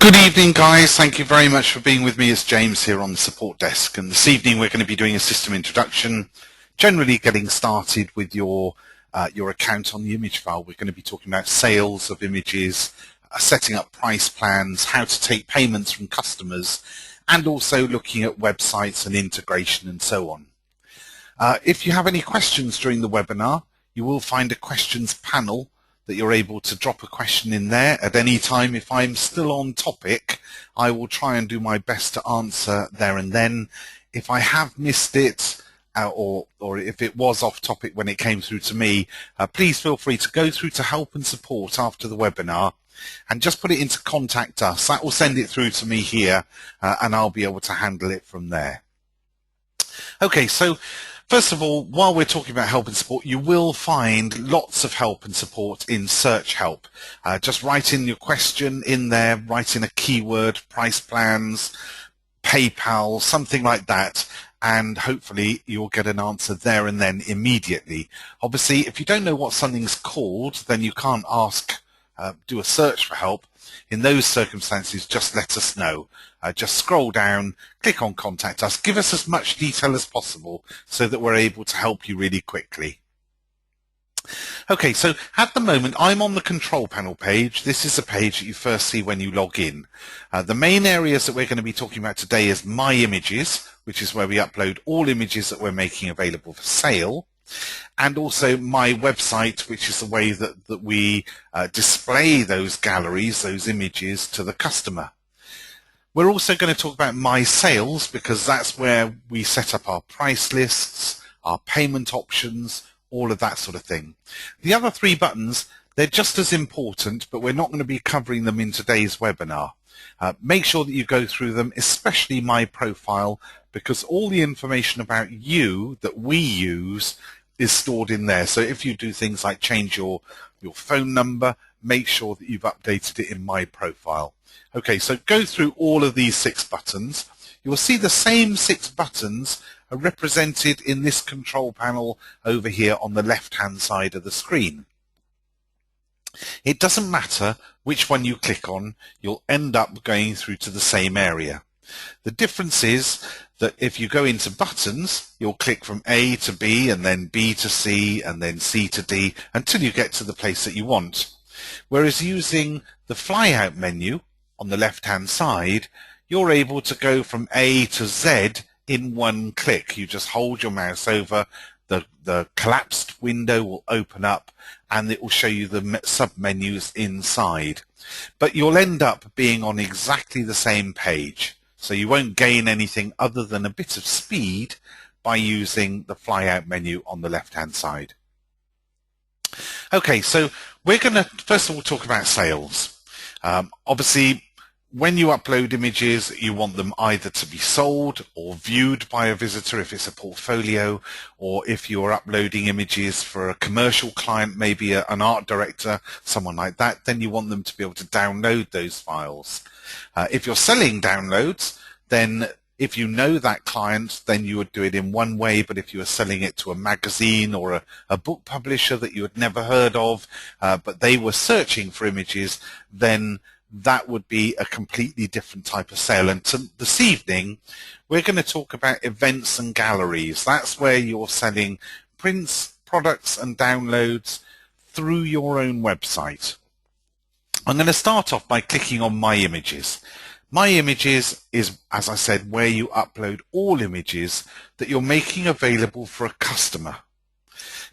Good evening, guys. Thank you very much for being with me. It's James here on the support desk, and this evening we're going to be doing a system introduction, generally getting started with your account on the image file. We're going to be talking about sales of images, setting up price plans, how to take payments from customers, and also looking at websites and integration and so on. If you have any questions during the webinar, you will find a questions panel that you're able to drop a question in there at any time. If I'm still on topic, I will try and do my best to answer there and then. If I have missed it, or if it was off topic when it came through to me, please feel free to go through to help and support after the webinar and just put it into contact us. That will send it through to me here, and I'll be able to handle it from there. Okay, so first of all, while we're talking about help and support, you will find lots of help and support in search help. Just write in your question in there, write in a keyword, price plans, PayPal, something like that, and hopefully you'll get an answer there and then immediately. Obviously, if you don't know what something's called, then you can't do a search for help. In those circumstances, just let us know. Just scroll down, click on Contact Us, give us as much detail as possible so that we're able to help you really quickly. Okay, so at the moment, I'm on the control panel page. This is a page that you first see when you log in. The main areas that we're going to be talking about today is My Images, which is where we upload all images that we're making available for sale, and also My Website, which is the way that we display those galleries, those images to the customer. We're also going to talk about My Sales, because that's where we set up our price lists, our payment options, all of that sort of thing. The other three buttons, they're just as important, but we're not going to be covering them in today's webinar. Make sure that you go through them, especially My Profile, because all the information about you that we use is stored in there. So if you do things like change your phone number, make sure that you've updated it in My Profile. Okay, so go through all of these 6 buttons. You'll see the same 6 buttons are represented in this control panel over here on the left-hand side of the screen. It doesn't matter which one you click on, you'll end up going through to the same area. The difference is that if you go into buttons, you'll click from A to B and then B to C and then C to D until you get to the place that you want. Whereas using the flyout menu on the left-hand side, you're able to go from A to Z in one click. You just hold your mouse over, the collapsed window will open up and it will show you the sub-menus inside. But you'll end up being on exactly the same page. So you won't gain anything other than a bit of speed by using the flyout menu on the left-hand side. Okay, so we're going to first of all talk about sales. Obviously, when you upload images, you want them either to be sold or viewed by a visitor if it's a portfolio, or if you're uploading images for a commercial client, maybe an art director, someone like that, then you want them to be able to download those files. If you're selling downloads, then if you know that client, then you would do it in one way, but if you were selling it to a magazine or a book publisher that you had never heard of, but they were searching for images, then that would be a completely different type of sale. And this evening, we're going to talk about events and galleries. That's where you're selling prints, products, and downloads through your own website. I'm going to start off by clicking on My Images. My Images is, as I said, where you upload all images that you're making available for a customer.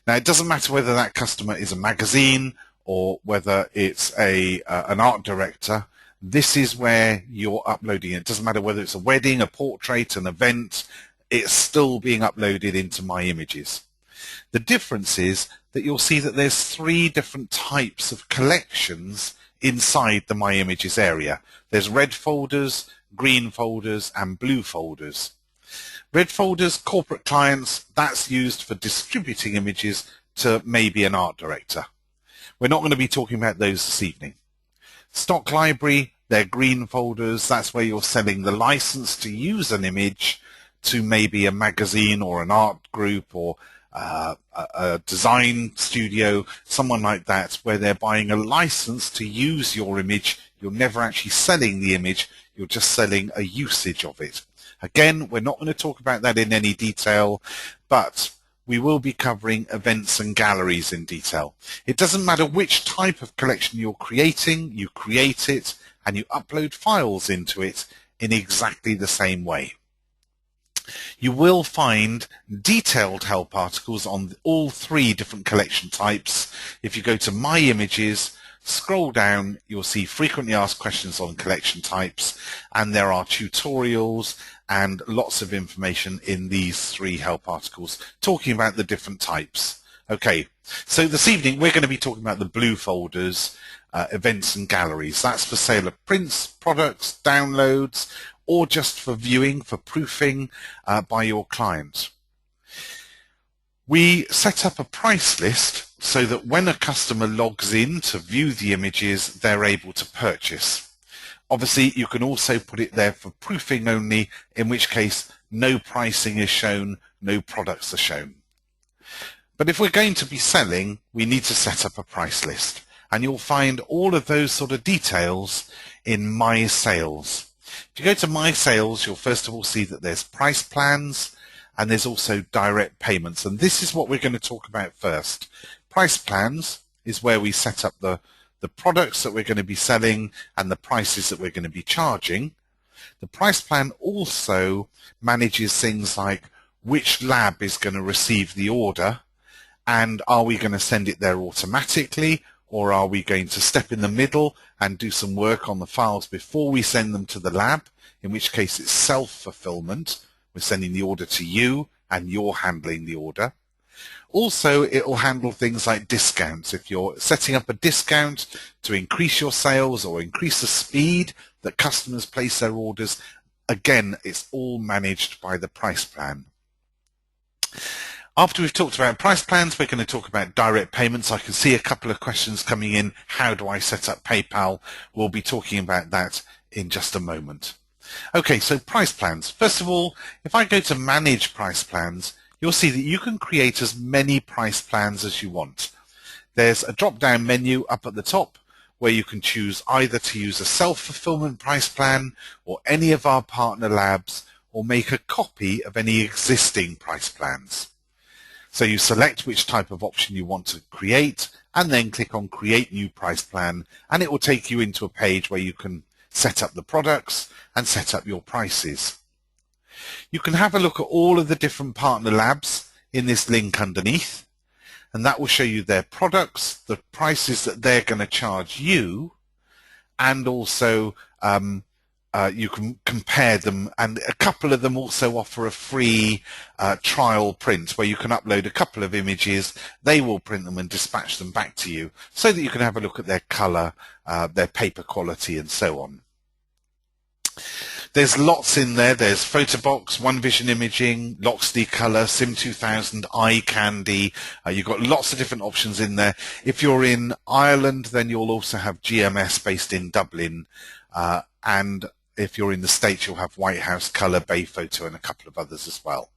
Now, it doesn't matter whether that customer is a magazine or whether it's an art director. This is where you're uploading it. It doesn't matter whether it's a wedding, a portrait, an event, it's still being uploaded into My Images. The difference is that you'll see that there's 3 different types of collections inside the My Images area. There's red folders, green folders, and blue folders. Red folders, corporate clients, that's used for distributing images to maybe an art director. We're not going to be talking about those this evening. Stock library, they're green folders. That's where you're selling the license to use an image to maybe a magazine or an art group or a design studio, someone like that, where they're buying a license to use your image You're never actually selling the image, you're just selling a usage of it. Again, we're not going to talk about that in any detail, but we will be covering events and galleries in detail. It doesn't matter which type of collection you're creating, you create it and you upload files into it in exactly the same way. You will find detailed help articles on all three different collection types. If you go to My Images, scroll down, you'll see frequently asked questions on collection types, and there are tutorials and lots of information in these three help articles talking about the different types. Okay, so this evening we're going to be talking about the blue folders, events and galleries. That's for sale of prints, products, downloads, or just for viewing, for proofing by your client. We set up a price list so that when a customer logs in to view the images, they're able to purchase. Obviously, you can also put it there for proofing only, in which case no pricing is shown, no products are shown. But if we're going to be selling, we need to set up a price list. And you'll find all of those sort of details in My Sales. If you go to My Sales, you'll first of all see that there's price plans and there's also direct payments. And this is what we're going to talk about first. Price plans is where we set up the products that we're going to be selling and the prices that we're going to be charging. The price plan also manages things like which lab is going to receive the order, and are we going to send it there automatically, or are we going to step in the middle and do some work on the files before we send them to the lab, in which case it's self-fulfillment. We're sending the order to you and you're handling the order. Also, it will handle things like discounts. If you're setting up a discount to increase your sales or increase the speed that customers place their orders, again, it's all managed by the price plan. After we've talked about price plans, we're going to talk about direct payments. I can see a couple of questions coming in. How do I set up PayPal? We'll be talking about that in just a moment. Okay, so price plans. First of all, if I go to Manage Price Plans, you'll see that you can create as many price plans as you want. There's a drop-down menu up at the top where you can choose either to use a self-fulfillment price plan or any of our partner labs, or make a copy of any existing price plans. So you select which type of option you want to create and then click on Create New Price Plan, and it will take you into a page where you can set up the products and set up your prices. You can have a look at all of the different partner labs in this link underneath, and that will show you their products, the prices that they're going to charge you, and also you can compare them, and a couple of them also offer a free trial print where you can upload a couple of images. They will print them and dispatch them back to you so that you can have a look at their color, their paper quality, and so on. There's lots in there. There's Photobox, One Vision Imaging, Loxley Color, Sim 2000, Eye Candy. You've got lots of different options in there. If you're in Ireland, then you'll also have GMS based in Dublin, and if you're in the States, you'll have White House Color, Bay Photo, and a couple of others as well.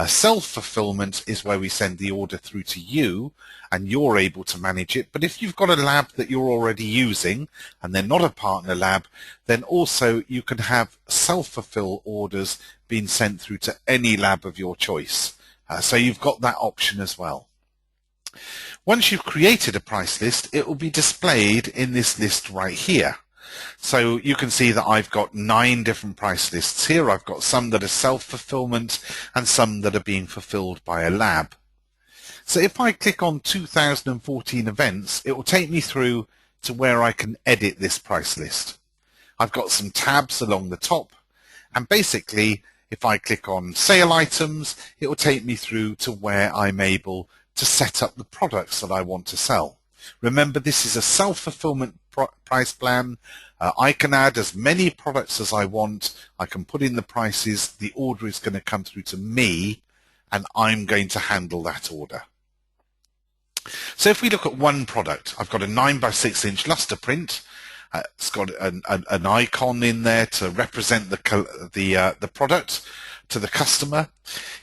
Self-fulfillment is where we send the order through to you and you're able to manage it. But if you've got a lab that you're already using and they're not a partner lab, then also you can have self-fulfill orders being sent through to any lab of your choice. So you've got that option as well. Once you've created a price list, it will be displayed in this list right here. So you can see that I've got 9 different price lists here. I've got some that are self-fulfillment and some that are being fulfilled by a lab. So if I click on 2014 events, it will take me through to where I can edit this price list. I've got some tabs along the top, and basically if I click on sale items, it will take me through to where I'm able to set up the products that I want to sell. Remember, this is a self-fulfillment price plan. I can add as many products as I want. I can put in the prices. The order is going to come through to me, and I'm going to handle that order. So if we look at one product, I've got a 9x6" luster print. It's got an icon in there to represent the product. to the customer.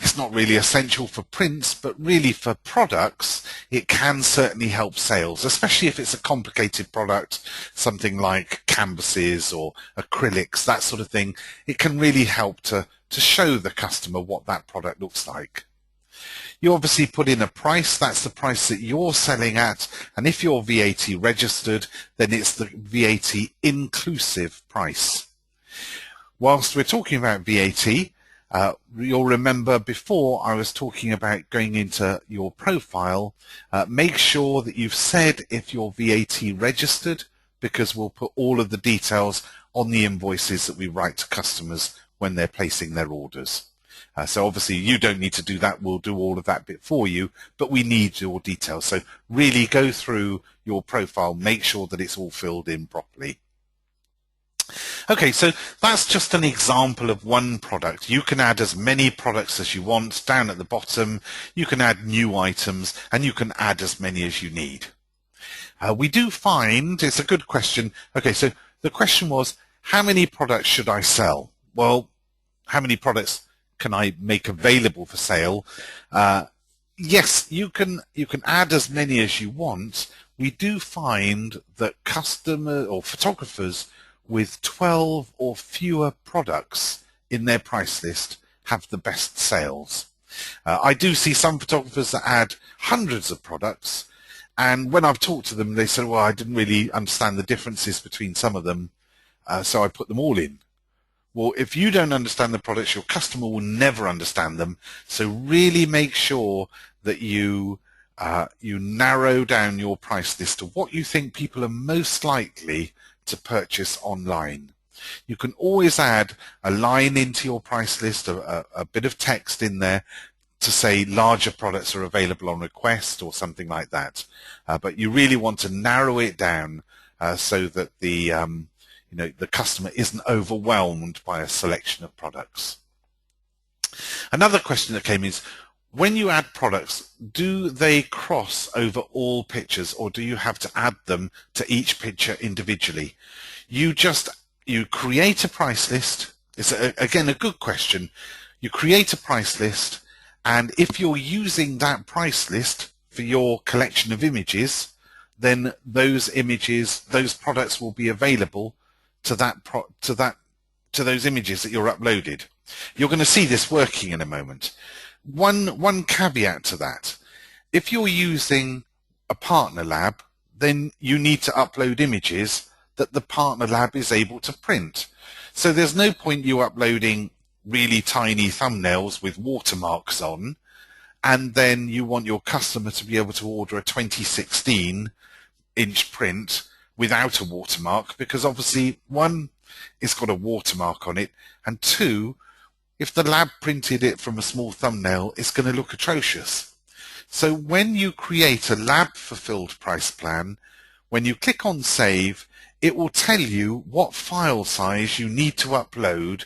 It's not really essential for prints, but really for products, it can certainly help sales, especially if it's a complicated product, something like canvases or acrylics, that sort of thing. It can really help to show the customer what that product looks like. You obviously put in a price, that's the price that you're selling at, and if you're VAT registered, then it's the VAT inclusive price. Whilst we're talking about VAT, you'll remember before I was talking about going into your profile, make sure that you've said if you're VAT registered, because we'll put all of the details on the invoices that we write to customers when they're placing their orders. So obviously you don't need to do that, we'll do all of that bit for you, but we need your details. So really go through your profile, make sure that it's all filled in properly. Okay, so that's just an example of one product. You can add as many products as you want. Down at the bottom, you can add new items, and you can add as many as you need. We do find, it's a good question. Okay, so the question was, how many products should I sell? Well, how many products can I make available for sale? Yes, you can add as many as you want. We do find that customer or photographers with 12 or fewer products in their price list have the best sales. I do see some photographers that add hundreds of products, and when I've talked to them, they said, well, I didn't really understand the differences between some of them, so I put them all in. Well, if you don't understand the products, your customer will never understand them. So really make sure that you narrow down your price list to what you think people are most likely to purchase online. You can always add a line into your price list, a bit of text in there to say larger products are available on request or something like that. But you really want to narrow it down so that the customer isn't overwhelmed by a selection of products. Another question that came is, when you add products, do they cross over all pictures, or do you have to add them to each picture individually? You create a price list. It's again a good question. You create a price list, and if you're using that price list for your collection of images, then those images, those products will be available to those images that you're uploaded. You're going to see this working in a moment. One caveat to that: if you're using a partner lab, then you need to upload images that the partner lab is able to print. So there's no point you uploading really tiny thumbnails with watermarks on, and then you want your customer to be able to order a 2016-inch print without a watermark, because obviously, one, it's got a watermark on it, and two, if the lab printed it from a small thumbnail, it's going to look atrocious. So when you create a lab fulfilled price plan, when you click on save, it will tell you what file size you need to upload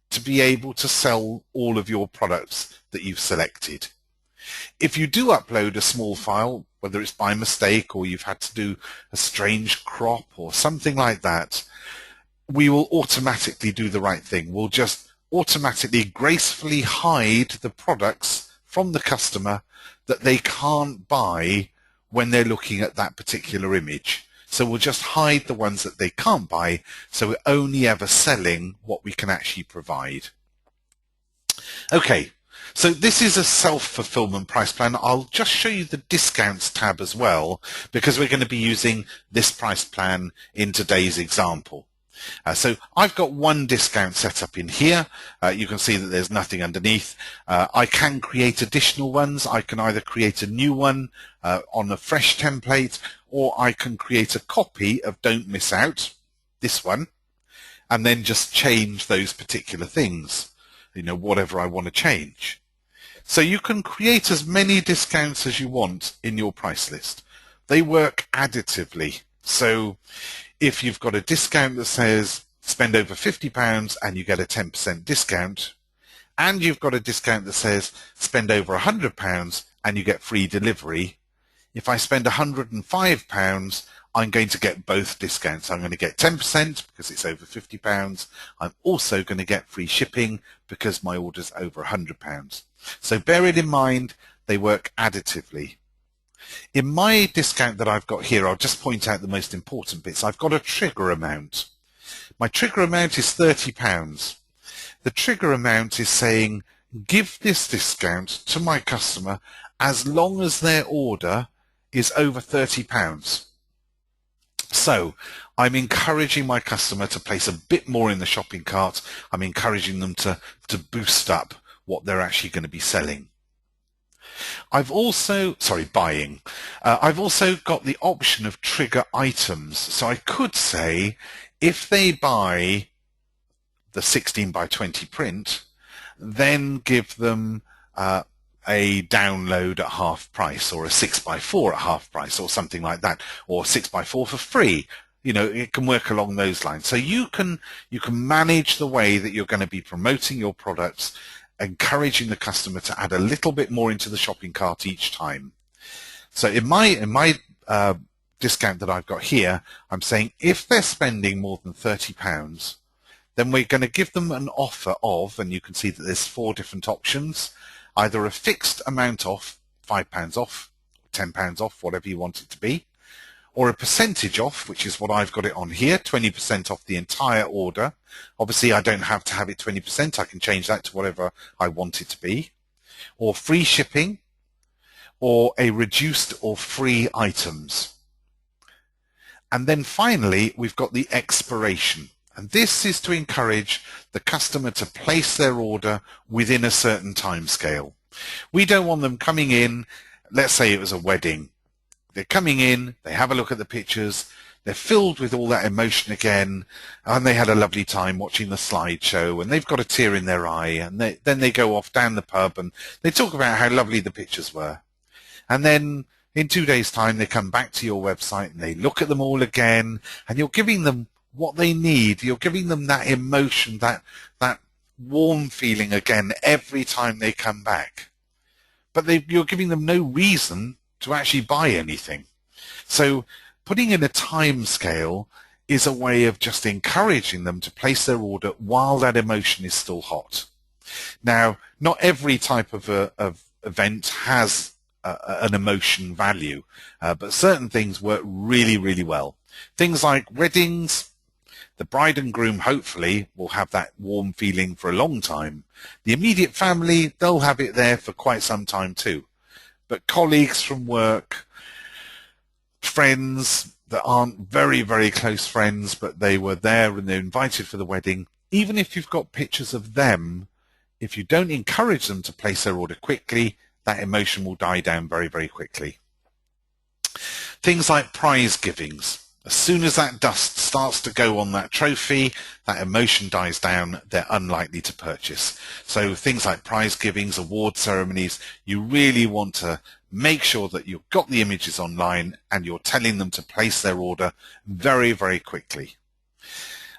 to be able to sell all of your products that you've selected. If you do upload a small file, whether it's by mistake or you've had to do a strange crop or something like that, we will automatically do the right thing. We'll just automatically gracefully hide the products from the customer that they can't buy when they're looking at that particular image. So we'll just hide the ones that they can't buy, so we're only ever selling what we can actually provide. Okay, so this is a self-fulfillment price plan. I'll just show you the discounts tab as well, because we're going to be using this price plan in today's example. So I've got one discount set up in here. You can see that there's nothing underneath. I can create additional ones. I can either create a new one on a fresh template, or I can create a copy of Don't Miss Out, this one, and then just change those particular things, whatever I want to change. So you can create as many discounts as you want in your price list. They work additively. So if you've got a discount that says spend over £50 and you get a 10% discount, and you've got a discount that says spend over £100 and you get free delivery, if I spend £105, I'm going to get both discounts. I'm going to get 10% because it's over £50. I'm also going to get free shipping because my order's over £100. So bear it in mind, they work additively. In my discount that I've got here, I'll just point out the most important bits. I've got a trigger amount. My trigger amount is £30. The trigger amount is saying, give this discount to my customer as long as their order is over £30. So I'm encouraging my customer to place a bit more in the shopping cart. I'm encouraging them to boost up what they're actually going to be selling. I've also got the option of trigger items. So I could say, if they buy the 16 by 20 print, then give them a download at half price, or a 6x4 at half price, or something like that, or 6x4 for free. You know, it can work along those lines. So you can manage the way that you're going to be promoting your products, encouraging the customer to add a little bit more into the shopping cart each time. So in my discount that I've got here, I'm saying if they're spending more than £30, then we're going to give them an offer of, and you can see that there's 4 different options, either a fixed amount off, £5 off, £10 off, whatever you want it to be, or a percentage off, which is what I've got it on here, 20% off the entire order. Obviously, I don't have to have it 20%. I can change that to whatever I want it to be. Or free shipping, or a reduced or free items. And then finally, we've got the expiration. And this is to encourage the customer to place their order within a certain time scale. We don't want them coming in, let's say it was a wedding. They're coming in, they have a look at the pictures, they're filled with all that emotion again, and they had a lovely time watching the slideshow, and they've got a tear in their eye, and then they go off down the pub and they talk about how lovely the pictures were. And then in 2 days' time, they come back to your website and they look at them all again, and you're giving them what they need. You're giving them that emotion, that warm feeling again every time they come back. But you're giving them no reason to actually buy anything. So putting in a time scale is a way of just encouraging them to place their order while that emotion is still hot. Now, not every type of event has an emotion value, but certain things work really, really well. Things like weddings, the bride and groom hopefully will have that warm feeling for a long time. The immediate family, they'll have it there for quite some time too. But colleagues from work, friends that aren't very, very close friends, but they were there and they're invited for the wedding, even if you've got pictures of them, if you don't encourage them to place their order quickly, that emotion will die down very, very quickly. Things like prize givings. As soon as that dust starts to go on that trophy, that emotion dies down, they're unlikely to purchase. So things like prize givings, award ceremonies, you really want to make sure that you've got the images online and you're telling them to place their order very, very quickly.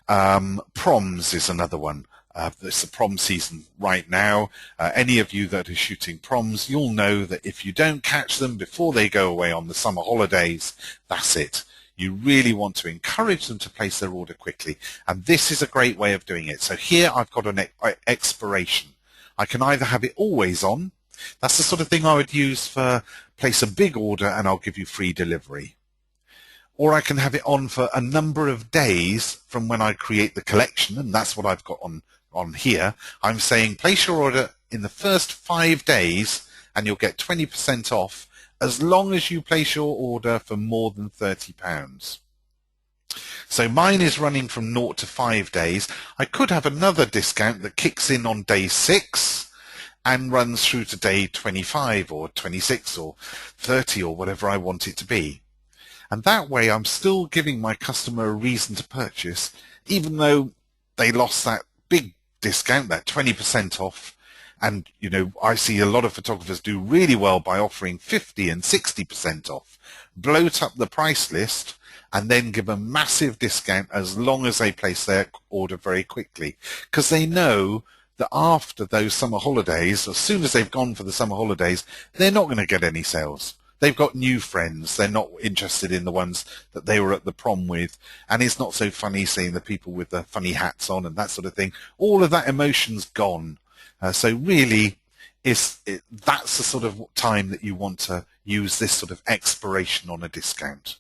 Proms is another one. It's the prom season right now. Any of you that are shooting proms, you'll know that if you don't catch them before they go away on the summer holidays, that's it. You really want to encourage them to place their order quickly. And this is a great way of doing it. So here I've got an expiration. I can either have it always on. That's the sort of thing I would use for place a big order and I'll give you free delivery. Or I can have it on for a number of days from when I create the collection, and that's what I've got on here. I'm saying place your order in the first 5 days and you'll get 20% off as long as you place your order for more than £30. So mine is running from 0 to 5 days. I could have another discount that kicks in on day 6 and runs through to day 25 or 26 or 30 or whatever I want it to be. And that way I'm still giving my customer a reason to purchase, even though they lost that big discount, that 20% off. And, you know, I see a lot of photographers do really well by offering 50 and 60% off, bloat up the price list, and then give a massive discount as long as they place their order very quickly. Because they know that after those summer holidays, as soon as they've gone for the summer holidays, they're not going to get any sales. they've got new friends. They're not interested in the ones that they were at the prom with. And it's not so funny seeing the people with the funny hats on and that sort of thing. All of that emotion's gone. So really, that's the sort of time that you want to use this sort of expiration on a discount.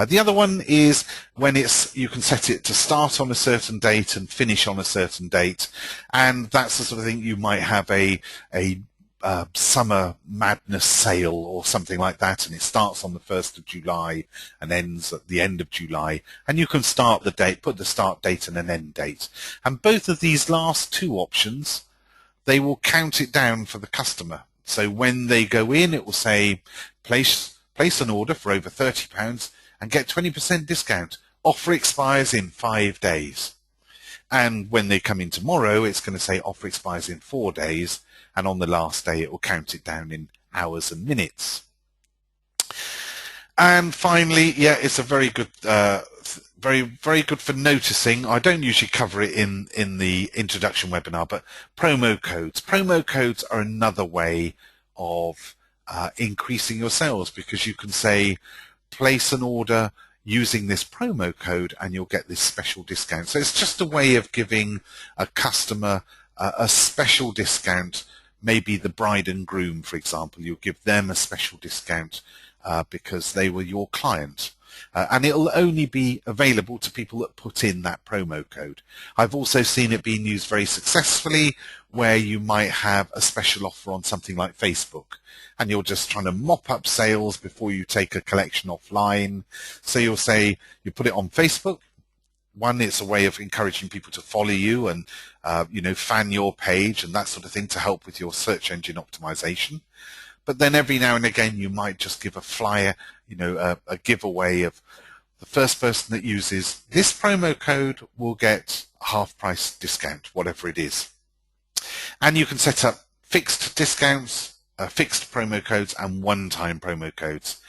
The other one is when you can set it to start on a certain date and finish on a certain date, and that's the sort of thing. You might have a summer madness sale or something like that, and it starts on the 1st of July and ends at the end of July, and you can start the date, put the start date and an end date. And both of these last two options, they will count it down for the customer. So when they go in, it will say place an order for over £30 and get 20% discount. Offer expires in 5 days. And when they come in tomorrow, it's going to say offer expires in 4 days. And on the last day, it will count it down in hours and minutes. And finally, yeah, it's a very good, very good for noticing. I don't usually cover it in the introduction webinar, but promo codes. Promo codes are another way of increasing your sales, because you can say, place an order using this promo code and you'll get this special discount. So it's just a way of giving a customer a special discount. Maybe the bride and groom, for example, you'll give them a special discount because they were your client. And it'll only be available to people that put in that promo code. I've also seen it being used very successfully where you might have a special offer on something like Facebook, and you're just trying to mop up sales before you take a collection offline. So you'll say, you put it on Facebook. One, it's a way of encouraging people to follow you and fan your page and that sort of thing to help with your search engine optimization. But then every now and again, you might just give a flyer, a giveaway of the first person that uses this promo code will get a half price discount, whatever it is. And you can set up fixed discounts, fixed promo codes, and one-time promo codes.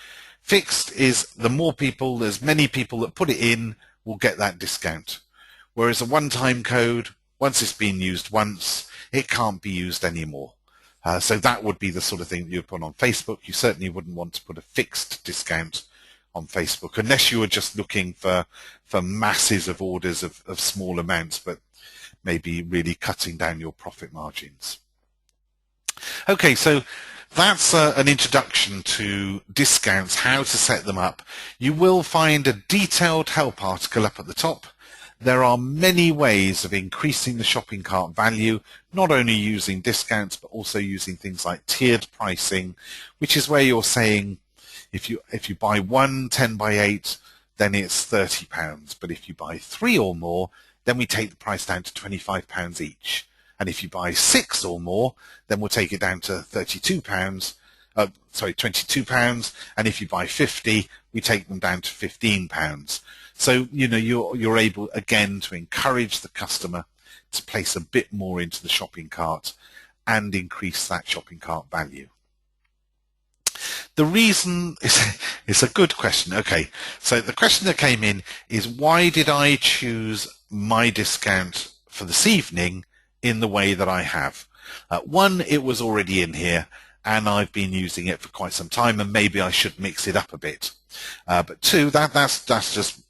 Fixed is the more people, there's many people that put it in will get that discount. Whereas a one-time code, once it's been used once, it can't be used anymore. So that would be the sort of thing that you'd put on Facebook. You certainly wouldn't want to put a fixed discount on Facebook unless you were just looking for masses of orders of small amounts, but maybe really cutting down your profit margins. Okay, so that's an introduction to discounts, how to set them up. You will find a detailed help article up at the top. There are many ways of increasing the shopping cart value, not only using discounts, but also using things like tiered pricing, which is where you're saying if you buy one 10 by 8, then it's £30. But if you buy 3 or more, then we take the price down to £25 each. And if you buy 6 or more, then we'll take it down to £22. And if you buy 50, we take them down to £15. So, you're able, again, to encourage the customer to place a bit more into the shopping cart and increase that shopping cart value. The reason is a good question. Okay, so the question that came in is, why did I choose my discount for this evening in the way that I have? One, it was already in here and I've been using it for quite some time, and maybe I should mix it up a bit. But two, that's just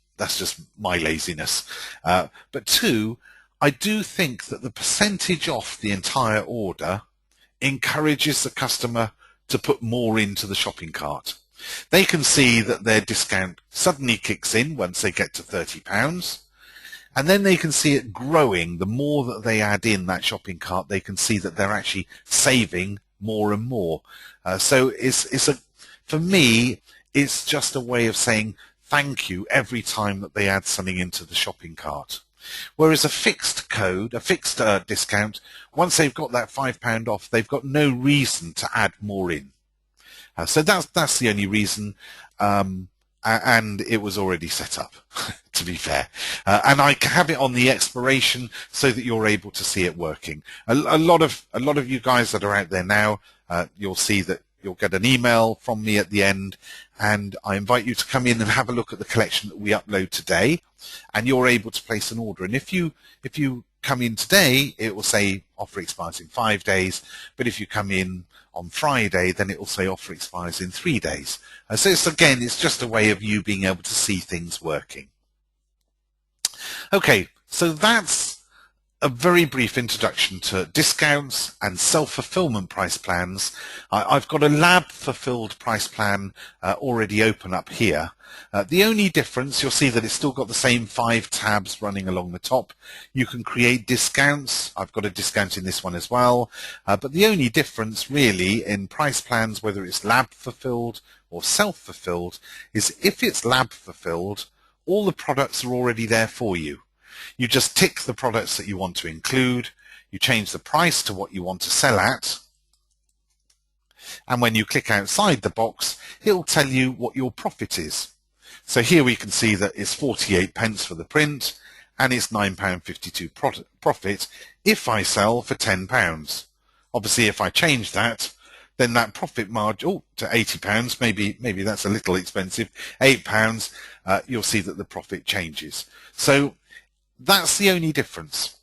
my laziness. But two, I do think that the percentage off the entire order encourages the customer to put more into the shopping cart. They can see that their discount suddenly kicks in once they get to £30, and then they can see it growing. The more that they add in that shopping cart, they can see that they're actually saving more and more. So for me, it's just a way of saying thank you every time that they add something into the shopping cart. Whereas a fixed code, a fixed discount, once they've got that £5 off, they've got no reason to add more in. So that's the only reason, and it was already set up, to be fair. And I have it on the expiration so that you're able to see it working. A lot of you guys that are out there now, you'll see that you'll get an email from me at the end, and I invite you to come in and have a look at the collection that we upload today, and you're able to place an order. And if you come in today, it will say offer expires in 5 days, but if you come in on Friday, then it will say offer expires in 3 days. So it's just a way of you being able to see things working. Okay, so that's a very brief introduction to discounts and self-fulfillment price plans. I've got a lab-fulfilled price plan already open up here. The only difference, you'll see that it's still got the same 5 tabs running along the top. You can create discounts. I've got a discount in this one as well. But the only difference really in price plans, whether it's lab-fulfilled or self-fulfilled, is if it's lab-fulfilled, all the products are already there for you. You just tick the products that you want to include, you change the price to what you want to sell at, and when you click outside the box, it'll tell you what your profit is. So here we can see that it's 48 pence for the print, and it's £9.52 profit if I sell for £10. Obviously, if I change that, then that profit margin to £80, maybe that's a little expensive, £8, you'll see that the profit changes. So that's the only difference.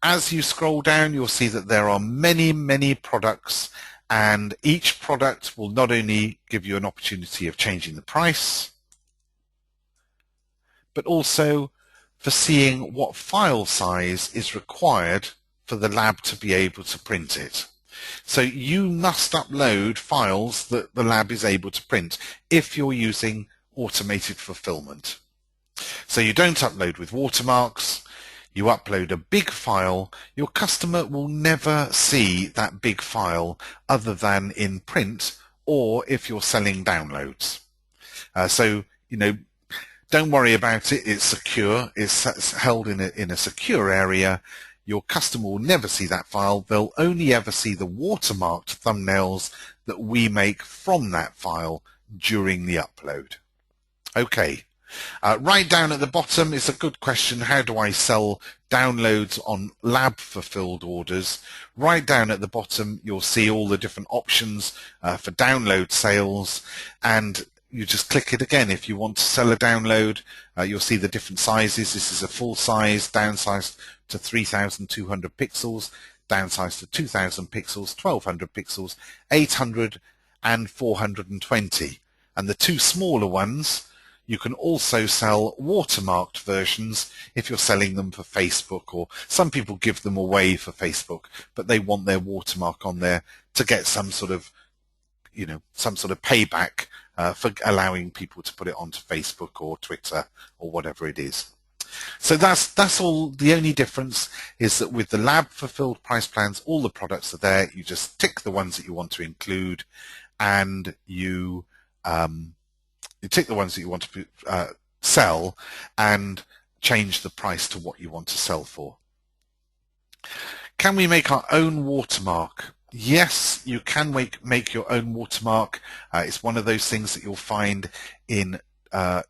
As you scroll down, you'll see that there are many products, and each product will not only give you an opportunity of changing the price, but also for seeing what file size is required for the lab to be able to print it. So you must upload files that the lab is able to print if you're using automated fulfillment. So you don't upload with watermarks, you upload a big file. Your customer will never see that big file other than in print or if you're selling downloads. So, don't worry about it. It's secure. It's held in a secure area. Your customer will never see that file. They'll only ever see the watermarked thumbnails that we make from that file during the upload. Okay. Right down at the bottom is a good question. How do I sell downloads on lab fulfilled orders? Right down at the bottom, you'll see all the different options for download sales, and you just click it again. If you want to sell a download, you'll see the different sizes. This is a full size, downsized to 3,200 pixels, downsized to 2,000 pixels, 1,200 pixels, 800 and 420. And the two smaller ones, you can also sell watermarked versions if you're selling them for Facebook, or some people give them away for Facebook, but they want their watermark on there to get some sort of payback for allowing people to put it onto Facebook or Twitter or whatever it is. So that's all. The only difference is that with the lab fulfilled price plans, all the products are there. You just tick the ones that you want to include, and you tick the ones that you want to sell and change the price to what you want to sell for. Can we make our own watermark? Yes, you can make your own watermark. It's one of those things that you'll find in My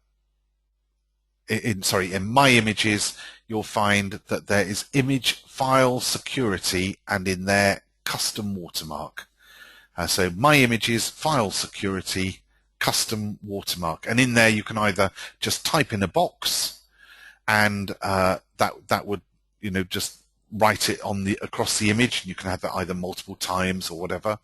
Images. You'll find that there is image file security, and in there custom watermark. So My Images, file security, custom watermark, and in there you can either just type in a box, and that would just write it on across the image. You can have that either multiple times or whatever,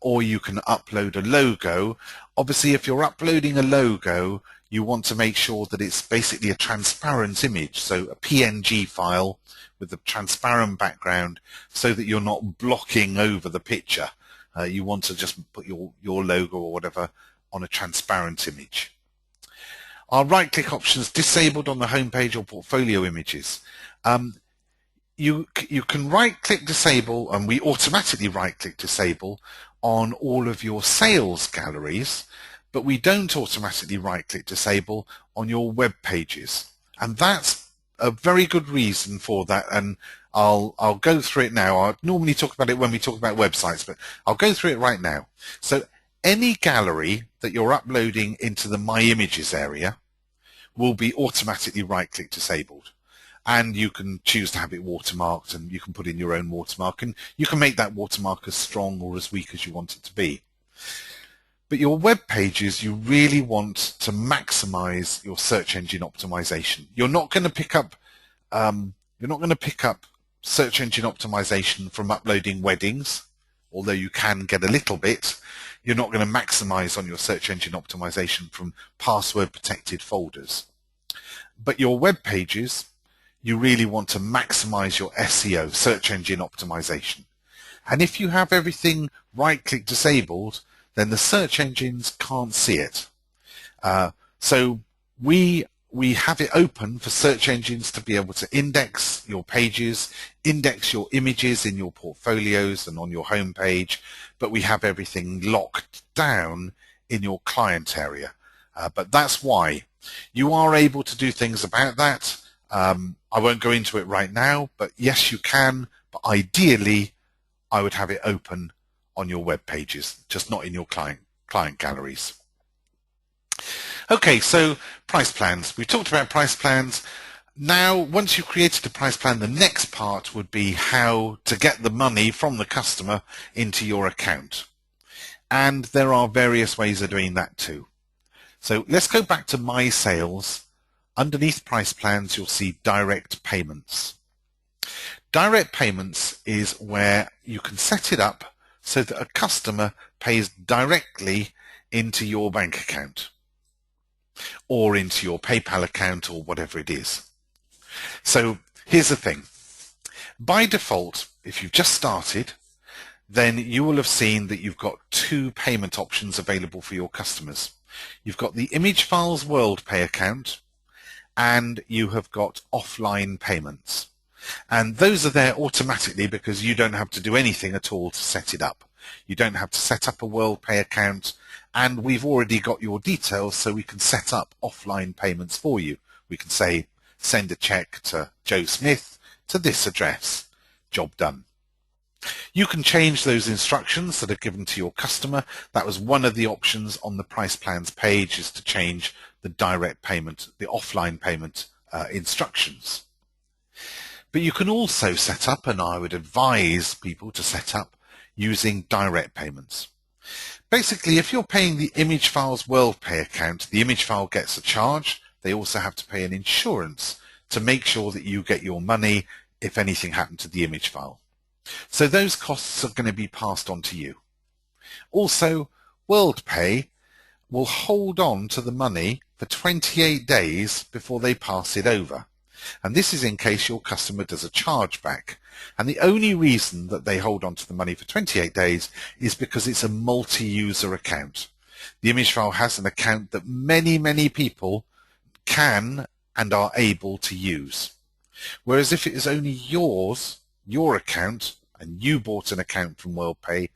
or you can upload a logo. Obviously, if you're uploading a logo, you want to make sure that it's basically a transparent image, so a PNG file with a transparent background, so that you're not blocking over the picture. You want to just put your logo or whatever on a transparent image. Our right-click options disabled on the homepage or portfolio images. You can right-click disable, and we automatically right-click disable on all of your sales galleries, but we don't automatically right-click disable on your web pages. And that's a very good reason for that, and I'll go through it now. I normally talk about it when we talk about websites, but I'll go through it right now. So any gallery that you're uploading into the My Images area will be automatically right-click disabled. And you can choose to have it watermarked, and you can put in your own watermark, and you can make that watermark as strong or as weak as you want it to be. But your web pages, you really want to maximize your search engine optimization. You're not going to pick up You're not going to pick up search engine optimization from uploading weddings, although you can get a little bit. You're not going to maximize on your search engine optimization from password protected folders. But your web pages, you really want to maximize your SEO, search engine optimization. And if you have everything right-click disabled, then the search engines can't see it. So we have it open for search engines to be able to index your pages, index your images in your portfolios and on your home page, but we have everything locked down in your client area. But that's why. You are able to do things about that. I won't go into it right now, but yes, you can, but ideally, I would have it open on your web pages, just not in your client galleries. Okay, so price plans. We talked about price plans. Now, once you've created a price plan, the next part would be how to get the money from the customer into your account. And there are various ways of doing that too. So let's go back to My Sales. Underneath price plans, you'll see direct payments. Direct payments is where you can set it up so that a customer pays directly into your bank account or into your PayPal account or whatever it is. So here's the thing. By default, if you've just started, then you will have seen that you've got two payment options available for your customers. You've got the ImageFiles WorldPay account and you have got offline payments. And those are there automatically because you don't have to do anything at all to set it up. You don't have to set up a WorldPay account, and we've already got your details so we can set up offline payments for you. We can say, send a check to Joe Smith to this address. Job done. You can change those instructions that are given to your customer. That was one of the options on the price plans page, is to change the direct payment, the offline payment instructions. But you can also set up, and I would advise people to set up, using direct payments. Basically, if you're paying the ImageFiles WorldPay account, the ImageFile gets a charge. They also have to pay an insurance to make sure that you get your money if anything happened to the ImageFile. So those costs are going to be passed on to you. Also, WorldPay will hold on to the money for 28 days before they pass it over. And this is in case your customer does a chargeback. And the only reason that they hold on to the money for 28 days is because it's a multi-user account. The ImageFile has an account that many people can and are able to use. Whereas if it is only yours, your account, and you bought an account from WorldPay,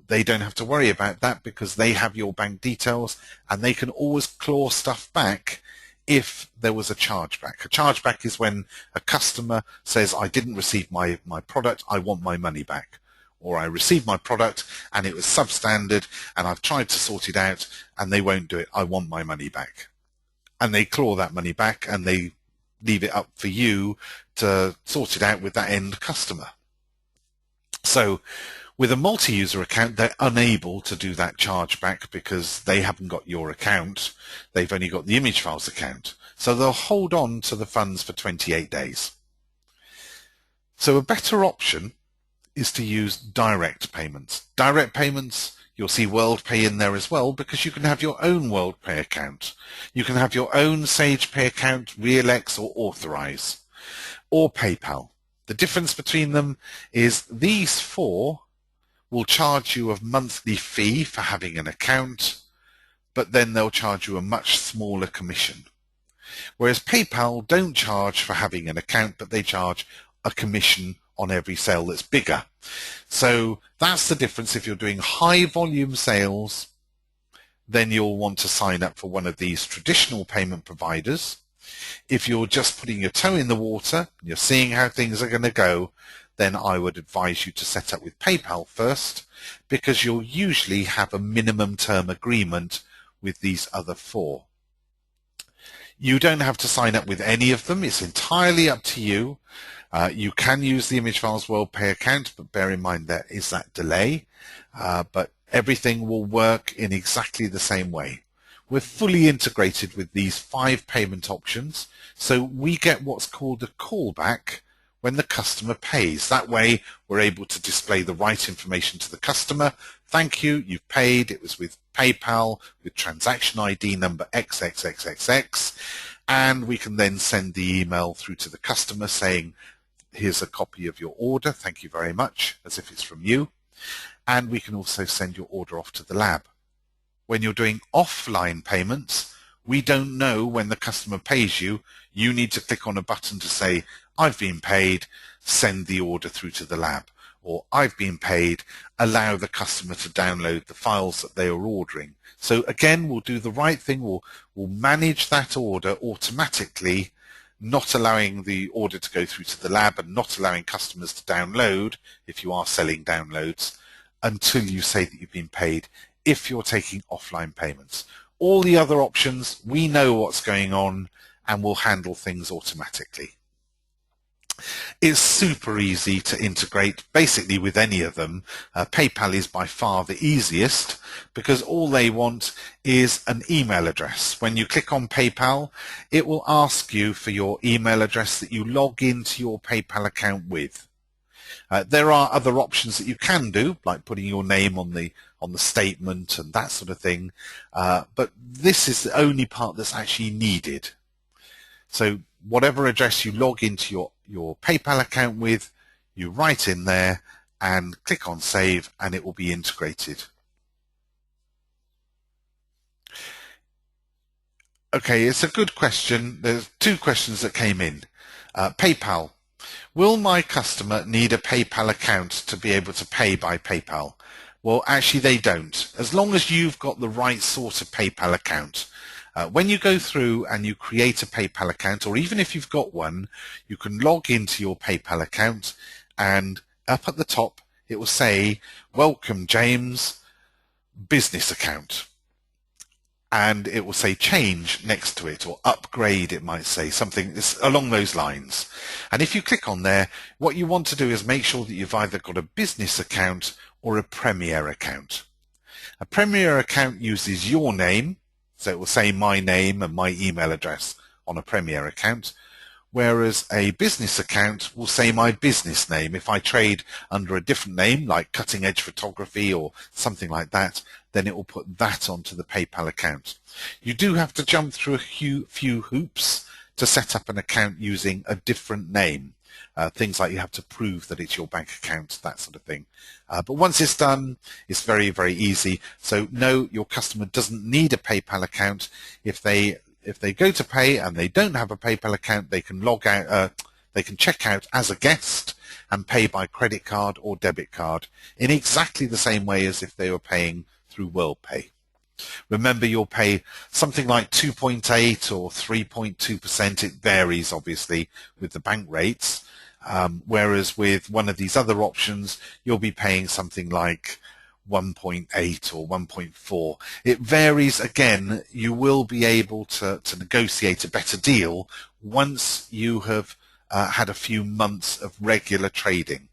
they don't have to worry about that because they have your bank details and they can always claw stuff back if there was a chargeback. A chargeback is when a customer says, I didn't receive my product, I want my money back. Or I received my product and it was substandard and I've tried to sort it out and they won't do it, I want my money back. And they claw that money back and they leave it up for you to sort it out with that end customer. So with a multi-user account, they're unable to do that chargeback because they haven't got your account. They've only got the ImageFiles account. So they'll hold on to the funds for 28 days. So a better option is to use direct payments. Direct payments, you'll see WorldPay in there as well because you can have your own WorldPay account. You can have your own SagePay account, RealX or Authorize, or PayPal. The difference between them is these four will charge you a monthly fee for having an account, but then they'll charge you a much smaller commission. Whereas PayPal don't charge for having an account, but they charge a commission on every sale that's bigger. So that's the difference. If you're doing high volume sales, then you'll want to sign up for one of these traditional payment providers. If you're just putting your toe in the water and you're seeing how things are going to go, then I would advise you to set up with PayPal first, because you'll usually have a minimum term agreement with these other four. You don't have to sign up with any of them. It's entirely up to you. You can use the ImageFiles WorldPay account, but bear in mind there is that delay. But everything will work in exactly the same way. We're fully integrated with these 5 payment options, so we get what's called a callback when the customer pays. That way we're able to display the right information to the customer. Thank you, you've paid. It was with PayPal with transaction ID number XXXXX, and we can then send the email through to the customer saying, here's a copy of your order, thank you very much, as if it's from you. And we can also send your order off to the lab. When you're doing offline payments, we don't know when the customer pays you. You need to click on a button to say, I've been paid, send the order through to the lab. Or I've been paid, allow the customer to download the files that they are ordering. So again, we'll do the right thing. We'll manage that order automatically, not allowing the order to go through to the lab and not allowing customers to download, if you are selling downloads, until you say that you've been paid, if you're taking offline payments. All the other options, we know what's going on and we'll handle things automatically. It's super easy to integrate basically with any of them. PayPal is by far the easiest because all they want is an email address. When you click on PayPal, it will ask you for your email address that you log into your PayPal account with. There are other options that you can do, like putting your name on the statement and that sort of thing, but this is the only part that's actually needed. So whatever address you log into your PayPal account with, you write in there and click on Save, and it will be integrated. Okay, it's a good question. There's two questions that came in. PayPal. Will my customer need a PayPal account to be able to pay by PayPal? Well, actually they don't. As long as you've got the right sort of PayPal account. When you go through and you create a PayPal account, or even if you've got one, you can log into your PayPal account, and up at the top it will say, welcome James, business account. And it will say change next to it, or upgrade, it might say, something along those lines. And if you click on there, what you want to do is make sure that you've either got a business account or a Premier account. A Premier account uses your name, so it will say my name and my email address on a Premier account, whereas a business account will say my business name. If I trade under a different name, like Cutting Edge Photography or something like that, then it will put that onto the PayPal account. You do have to jump through a few hoops to set up an account using a different name. Things like you have to prove that it's your bank account, that sort of thing. But once it's done, it's very, very easy. So no, your customer doesn't need a PayPal account. If they go to pay and they don't have a PayPal account, they can log out, they can check out as a guest and pay by credit card or debit card in exactly the same way as if they were paying through WorldPay. Remember, you'll pay something like 2.8 or 3.2%. It varies, obviously, with the bank rates. Whereas with one of these other options, you'll be paying something like 1.8 or 1.4. It varies. Again, you will be able to negotiate a better deal once you have had a few months of regular trading.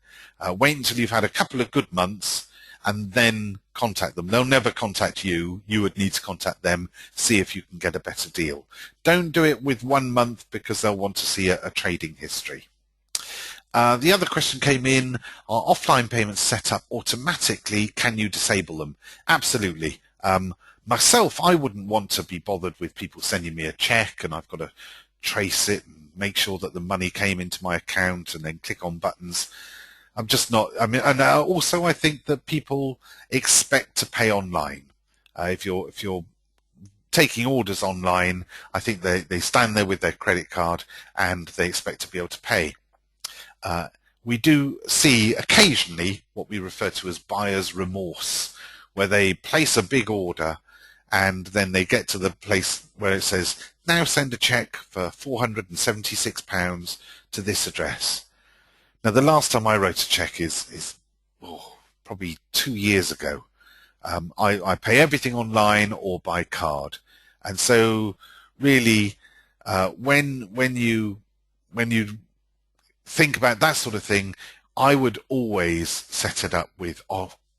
Wait until you've had a couple of good months and then contact them. They'll never contact you. You would need to contact them, see if you can get a better deal. Don't do it with 1 month because they'll want to see a trading history. The other question came in, are offline payments set up automatically? Can you disable them? Absolutely. Myself, I wouldn't want to be bothered with people sending me a check and I've got to trace it and make sure that the money came into my account and then click on buttons. I'm just not, I mean, and also I think that people expect to pay online. If you're taking orders online, I think they stand there with their credit card and they expect to be able to pay. We do see occasionally what we refer to as buyer's remorse, where they place a big order and then they get to the place where it says, now send a check for £476 to this address. Now, the last time I wrote a check is probably 2 years ago. I pay everything online or by card. And so really, when you think about that sort of thing, I would always set it up with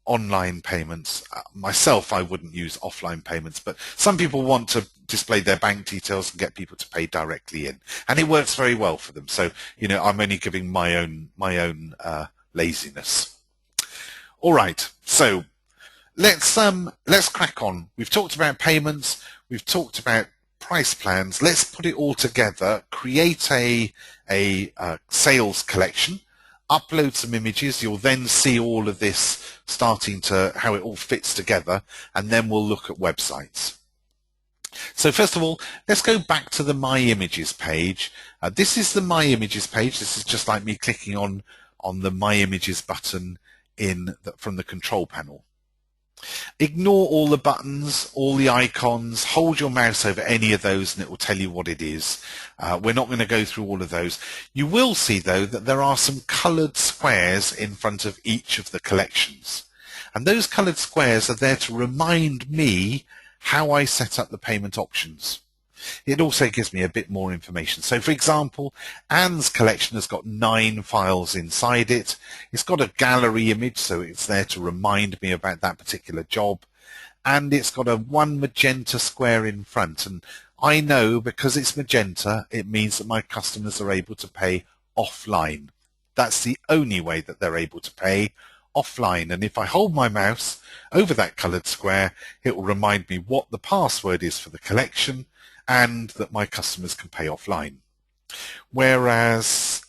online payments. Myself, I wouldn't use offline payments, but some people want to display their bank details and get people to pay directly in, and it works very well for them. So, I'm only giving my own laziness. All right, so let's crack on. We've talked about payments. We've talked about price plans. Let's put it all together. Create a sales collection. Upload some images. You'll then see all of this starting to how it all fits together, and then we'll look at websites. So first of all, let's go back to the My Images page. This is the My Images page. This is just like me clicking on the My Images button from the control panel. Ignore all the buttons, all the icons, hold your mouse over any of those and it will tell you what it is. We're not going to go through all of those. You will see though that there are some coloured squares in front of each of the collections. And those coloured squares are there to remind me how I set up the payment options. It also gives me a bit more information. So for example, Anne's collection has got 9 files inside it. It's got a gallery image, so it's there to remind me about that particular job. And it's got a 1 magenta square in front. And I know because it's magenta, it means that my customers are able to pay offline. That's the only way that they're able to pay offline. And if I hold my mouse over that coloured square, it will remind me what the password is for the collection and that my customers can pay offline. Whereas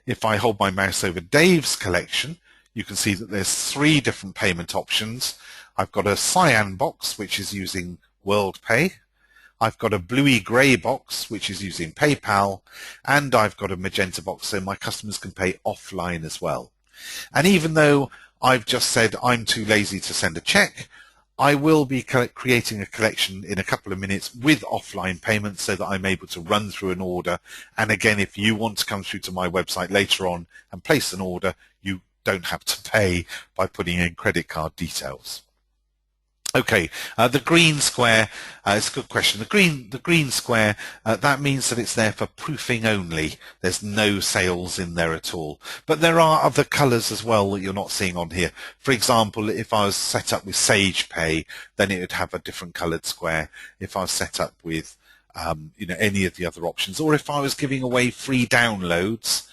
if I hold my mouse over Dave's collection, you can see that there's 3 different payment options. I've got a cyan box, which is using WorldPay. I've got a bluey grey box, which is using PayPal. And I've got a magenta box, so my customers can pay offline as well. And even though I've just said I'm too lazy to send a check, I will be creating a collection in a couple of minutes with offline payments so that I'm able to run through an order. And again, if you want to come through to my website later on and place an order, you don't have to pay by putting in credit card details. Okay, the green square, it's a good question. The green square, that means that it's there for proofing only. There's no sales in there at all. But there are other colours as well that you're not seeing on here. For example, if I was set up with Sage Pay, then it would have a different coloured square. If I was set up with any of the other options, or if I was giving away free downloads,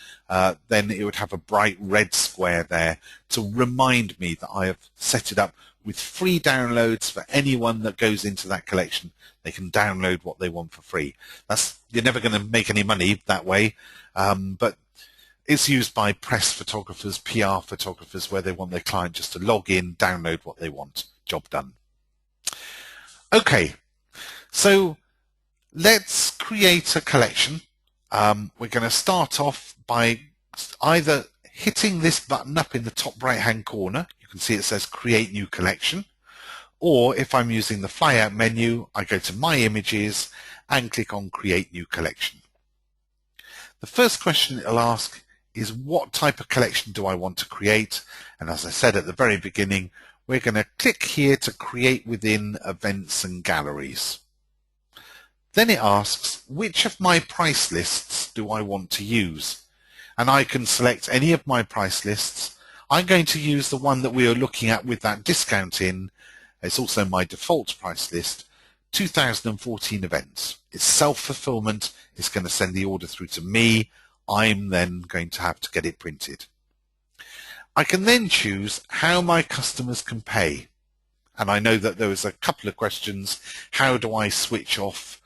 then it would have a bright red square there to remind me that I have set it up with free downloads for anyone that goes into that collection. They can download what they want for free. You're never going to make any money that way, but it's used by press photographers, PR photographers, where they want their client just to log in, download what they want. Job done. Okay, so let's create a collection. We're going to start off by either hitting this button up in the top right hand corner. You can see it says create new collection, or if I'm using the flyout menu, I go to My Images and click on create new collection. The first question it'll ask is what type of collection do I want to create, and as I said at the very beginning, we're going to click here to create within events and galleries. Then it asks which of my price lists do I want to use, and I can select any of my price lists. I'm going to use the one that we are looking at with that discount in. It's also my default price list, 2014 events. It's self-fulfillment. It's going to send the order through to me. I'm then going to have to get it printed. I can then choose how my customers can pay. And I know that there was a couple of questions. How do I switch off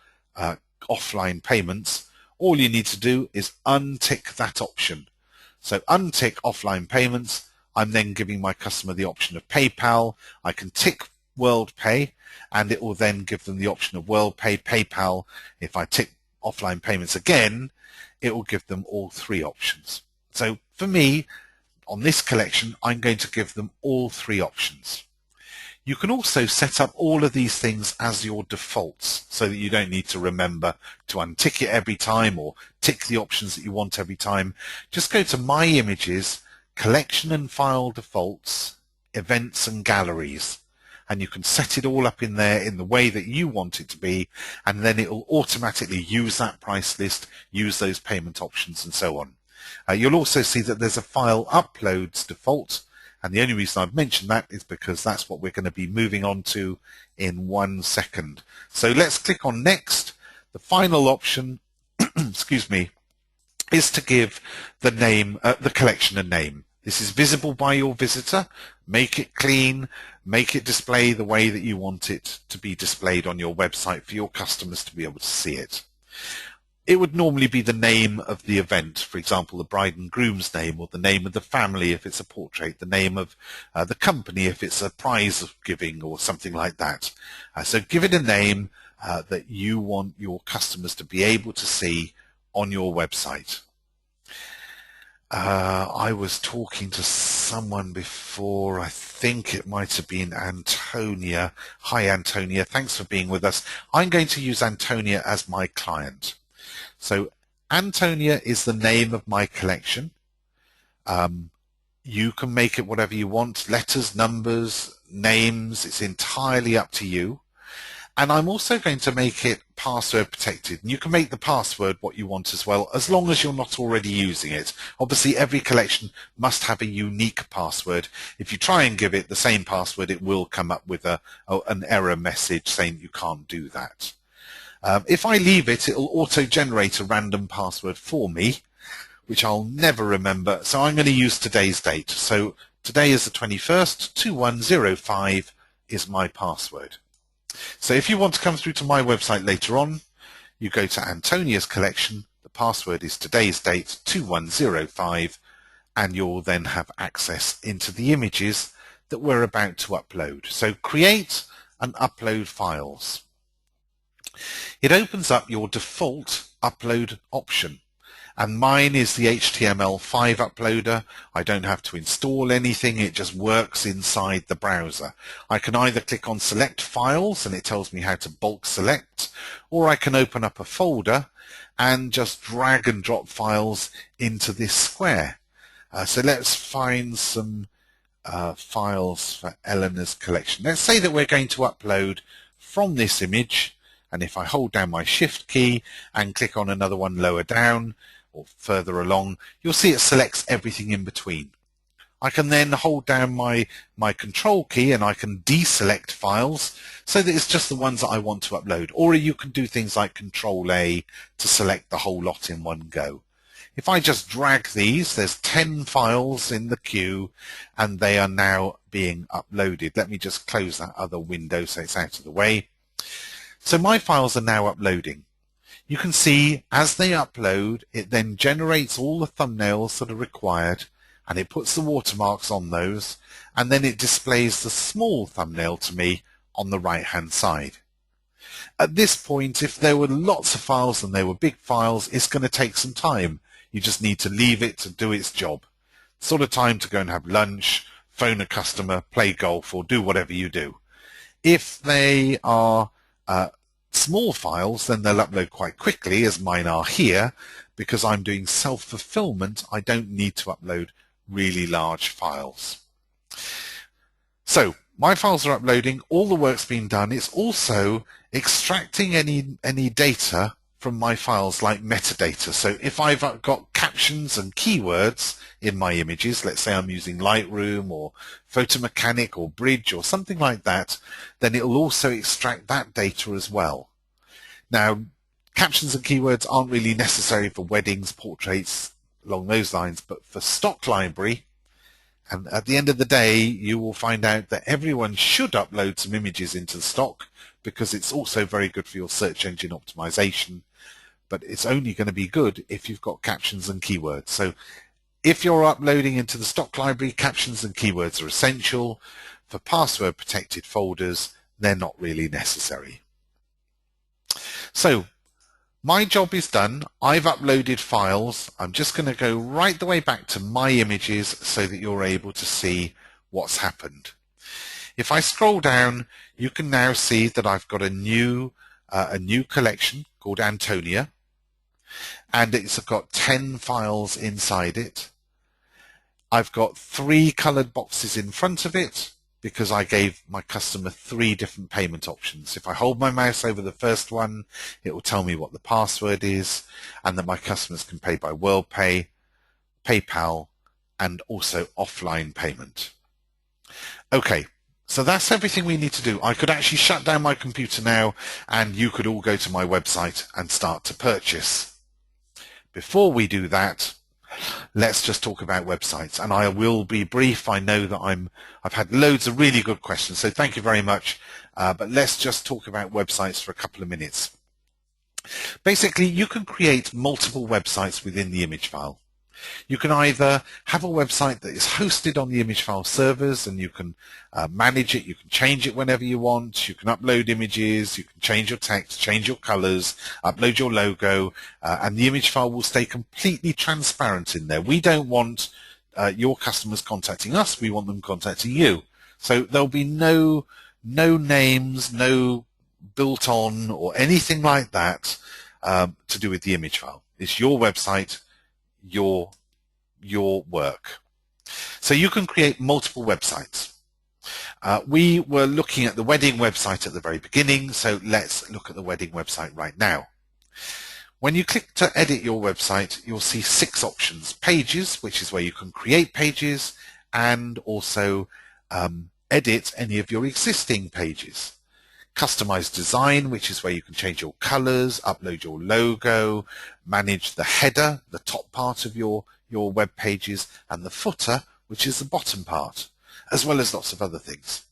offline payments? All you need to do is untick that option. So untick offline payments. I'm then giving my customer the option of PayPal. I can tick WorldPay, and it will then give them the option of WorldPay, PayPal. If I tick offline payments again, it will give them all 3 options. So for me, on this collection, I'm going to give them all 3 options. You can also set up all of these things as your defaults so that you don't need to remember to untick it every time or tick the options that you want every time. Just go to My Images, Collection and File Defaults, Events and Galleries, and you can set it all up in there in the way that you want it to be, and then it will automatically use that price list, use those payment options and so on. You'll also see that there's a File Uploads default, And the only reason I've mentioned that is because that's what we're going to be moving on to in 1 second. So let's click on next. The final option, excuse me, is to give the name, the collection a name. This is visible by your visitor. Make it clean, make it display the way that you want it to be displayed on your website for your customers to be able to see it. It would normally be the name of the event, for example, the bride and groom's name, or the name of the family if it's a portrait, the name of the company if it's a prize giving or something like that. So give it a name that you want your customers to be able to see on your website. I was talking to someone before, I think it might have been Antonia. Hi Antonia, thanks for being with us. I'm going to use Antonia as my client. So Antonia is the name of my collection. You can make it whatever you want, letters, numbers, names, it's entirely up to you. And I'm also going to make it password protected. And you can make the password what you want as well, as long as you're not already using it. Obviously, every collection must have a unique password. If you try and give it the same password, it will come up with an error message saying you can't do that. If I leave it, it'll auto-generate a random password for me, which I'll never remember. So I'm going to use today's date. So today is the 21st, 2105 is my password. So if you want to come through to my website later on, you go to Antonia's collection, the password is today's date 2105, and you'll then have access into the images that we're about to upload. So create and upload files. It opens up your default upload option. And mine is the HTML5 uploader. I don't have to install anything, it just works inside the browser. I can either click on select files and it tells me how to bulk select, or I can open up a folder and just drag and drop files into this square. So let's find some files for Eleanor's collection. Let's say that we're going to upload from this image, and if I hold down my shift key and click on another one lower down, or further along, you'll see it selects everything in between. I can then hold down my control key and I can deselect files so that it's just the ones that I want to upload. Or you can do things like control A to select the whole lot in one go. If I just drag these, there's 10 files in the queue and they are now being uploaded. Let me just close that other window so it's out of the way. So my files are now uploading. You can see as they upload, it then generates all the thumbnails that are required and it puts the watermarks on those, and then it displays the small thumbnail to me on the right hand side. At this point, if there were lots of files and they were big files, it's going to take some time. You just need to leave it to do its job. Sort of time to go and have lunch, phone a customer, play golf, or do whatever you do. If they are small files, then they'll upload quite quickly, as mine are here. Because I'm doing self-fulfillment, I don't need to upload really large files. So my files are uploading, all the work's been done. It's also extracting any data from my files, like metadata. So if I've got captions and keywords in my images, let's say I'm using Lightroom or Photomechanic or Bridge or something like that, then it will also extract that data as well. Now, captions and keywords aren't really necessary for weddings, portraits, along those lines, but for stock library, and at the end of the day, you will find out that everyone should upload some images into the stock because it's also very good for your search engine optimization, but it's only going to be good if you've got captions and keywords. So if you're uploading into the stock library, captions and keywords are essential. For password protected folders, they're not really necessary. So my job is done. I've uploaded files. I'm just going to go right the way back to my images so that you're able to see what's happened. If I scroll down, you can now see that I've got a new collection called Antonia, and it's got 10 files inside it. I've got 3 colored boxes in front of it because I gave my customer 3 different payment options. If I hold my mouse over the first one, it will tell me what the password is and that my customers can pay by WorldPay, PayPal, and also offline payment. Okay, so that's everything we need to do. I could actually shut down my computer now and you could all go to my website and start to purchase. Before we do that, let's just talk about websites, and I will be brief. I know that I've had loads of really good questions, so thank you very much. But let's just talk about websites for a couple of minutes. Basically, you can create multiple websites within the image file. You can either have a website that is hosted on the image file servers and you can manage it, you can change it whenever you want, you can upload images, you can change your text, change your colors, upload your logo, and the image file will stay completely transparent in there. We don't want your customers contacting us, we want them contacting you. So there'll be no names, no built on or anything like that to do with the image file. It's your website, your work. So you can create multiple websites. We were looking at the wedding website at the very beginning, so let's look at the wedding website right now. When you click to edit your website, you'll see 6 options. Pages, which is where you can create pages and also edit any of your existing pages. Customize design, which is where you can change your colors, upload your logo, manage the header, the top part of your web pages, and the footer, which is the bottom part, as well as lots of other things.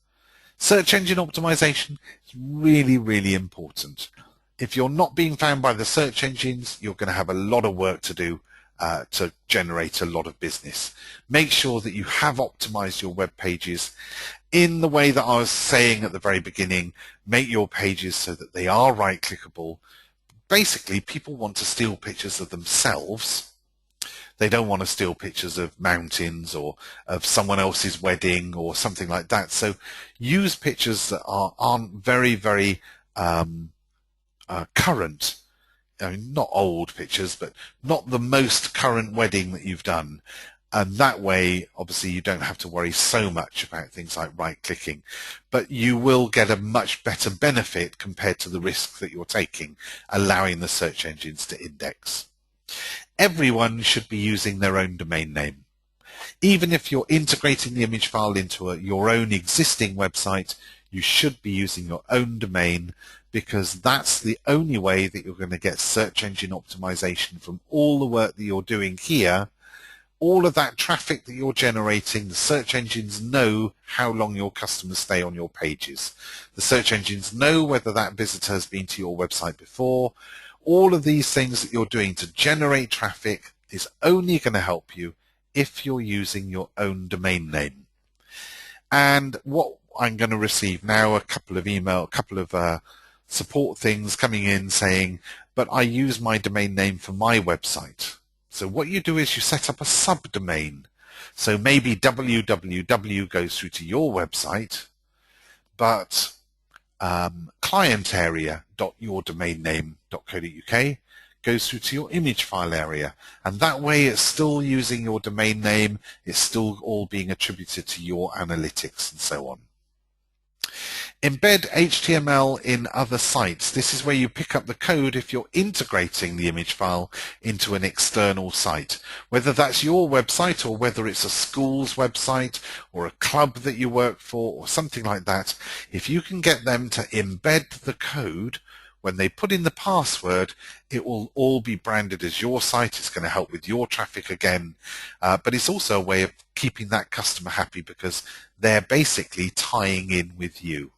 Search engine optimization is really, really important. If you're not being found by the search engines, you're going to have a lot of work to do to generate a lot of business. Make sure that you have optimized your web pages in the way that I was saying at the very beginning. Make your pages so that they are right-clickable. Basically, people want to steal pictures of themselves. They don't want to steal pictures of mountains or of someone else's wedding or something like that. So use pictures that aren't very, very current. I mean, not old pictures, but not the most current wedding that you've done. And that way, obviously, you don't have to worry so much about things like right-clicking, but you will get a much better benefit compared to the risk that you're taking, allowing the search engines to index. Everyone should be using their own domain name. Even if you're integrating the image file into your own existing website, you should be using your own domain, because that's the only way that you're going to get search engine optimization from all the work that you're doing here. All of that traffic that you're generating, the search engines know how long your customers stay on your pages. The search engines know whether that visitor has been to your website before. All of these things that you're doing to generate traffic is only going to help you if you're using your own domain name. And what I'm going to receive now, a couple of support things coming in saying, but I use my domain name for my website. So what you do is you set up a subdomain. So maybe www goes through to your website, but client area.yourdomainname.co.uk goes through to your image file area. And that way it's still using your domain name, it's still all being attributed to your analytics and so on. Embed HTML in other sites. This is where you pick up the code if you're integrating the image file into an external site. Whether that's your website or whether it's a school's website or a club that you work for or something like that, if you can get them to embed the code, when they put in the password, it will all be branded as your site. It's going to help with your traffic again, but it's also a way of keeping that customer happy because they're basically tying in with you.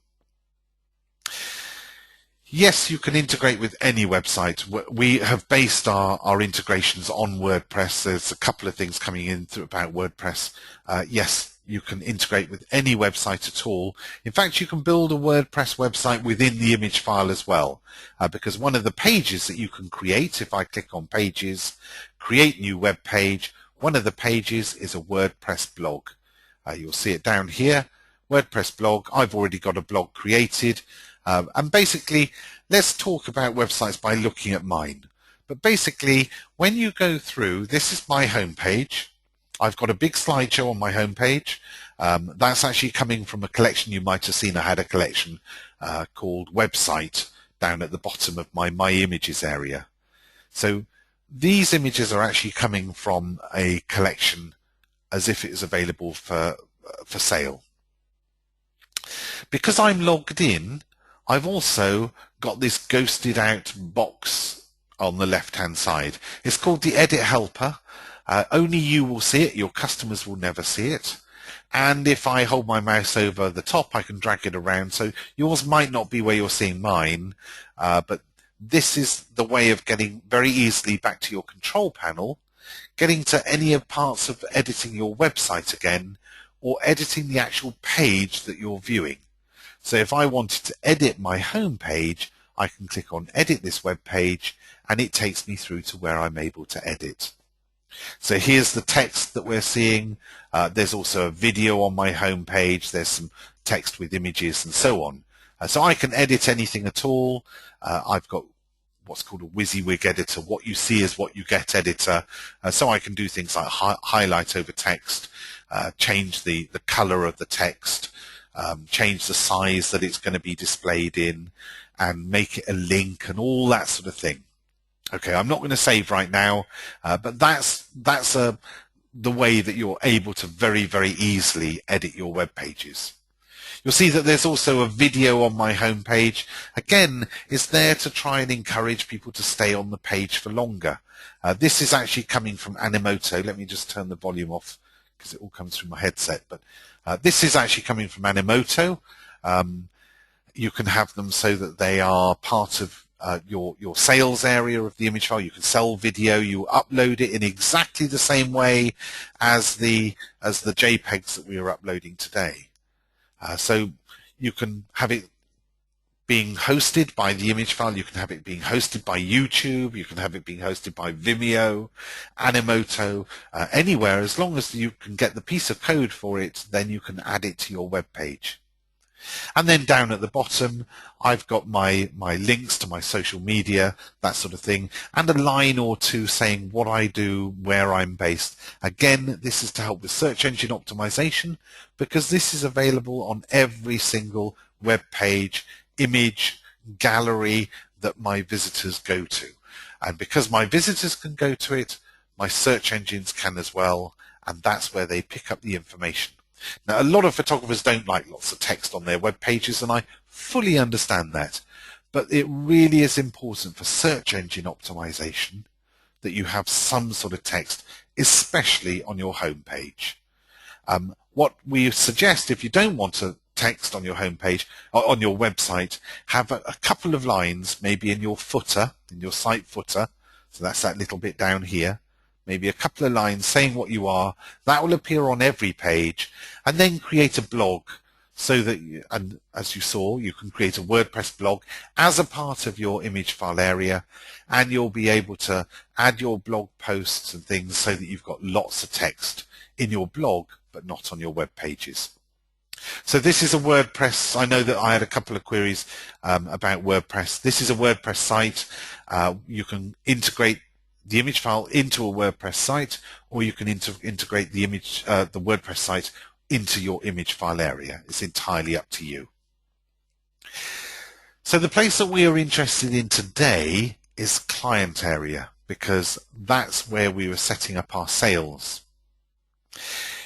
Yes, you can integrate with any website. We have based our integrations on WordPress. There's a couple of things coming in about WordPress. Yes, you can integrate with any website at all. In fact, you can build a WordPress website within the image file as well, because one of the pages that you can create, if I click on Pages, Create New Web Page, one of the pages is a WordPress blog. You'll see it down here, WordPress blog. I've already got a blog created. And basically, let's talk about websites by looking at mine. But basically, when you go through, this is my homepage. I've got a big slideshow on my homepage. That's actually coming from a collection you might have seen. I had a collection called Website down at the bottom of my Images area. So these images are actually coming from a collection as if it is available for sale. Because I'm logged in, I've also got this ghosted out box on the left hand side. It's called the Edit Helper. Only you will see it, your customers will never see it. And if I hold my mouse over the top, I can drag it around. So yours might not be where you're seeing mine, but this is the way of getting very easily back to your control panel, getting to any of parts of editing your website again, or editing the actual page that you're viewing. So if I wanted to edit my home page, I can click on Edit this web page, and it takes me through to where I'm able to edit. So here's the text that we're seeing. There's also a video on my home page. There's some text with images and so on. So I can edit anything at all. I've got what's called a WYSIWYG editor, what you see is what you get editor. So I can do things like highlight over text, change the color of the text, change the size that it's going to be displayed in, and make it a link and all that sort of thing. Okay, I'm not going to save right now, but that's the way that you're able to very, very easily edit your web pages. You'll see that there's also a video on my homepage. Again, it's there to try and encourage people to stay on the page for longer. This is actually coming from Animoto. Let me just turn the volume off because it all comes through my headset. But this is actually coming from Animoto. You can have them so that they are part of your sales area of the image file. You can sell video, you upload it in exactly the same way as the JPEGs that we are uploading today. So you can have it being hosted by the image file, you can have it being hosted by YouTube, you can have it being hosted by Vimeo, Animoto, anywhere. As long as you can get the piece of code for it, then you can add it to your web page. And then down at the bottom, I've got my links to my social media, that sort of thing, and a line or two saying what I do, where I'm based. Again, this is to help with search engine optimization, because this is available on every single web page, image, gallery that my visitors go to. And because my visitors can go to it, my search engines can as well, and that's where they pick up the information. Now, a lot of photographers don't like lots of text on their web pages, and I fully understand that. But it really is important for search engine optimization that you have some sort of text, especially on your home page. What we suggest, if you don't want a text on your home page, or on your website, have a couple of lines maybe in your footer, in your site footer. So that's that little bit down here. Maybe a couple of lines saying what you are. That will appear on every page, and then create a blog so that, and as you saw, you can create a WordPress blog as a part of your image file area, and you'll be able to add your blog posts and things so that you've got lots of text in your blog, but not on your web pages. So this is a WordPress. I know that I had a couple of queries about WordPress. This is a WordPress site. You can integrate the image file into a WordPress site, or you can integrate the WordPress site into your image file area. It's entirely up to you. So the place that we are interested in today is client area, because that's where we were setting up our sales.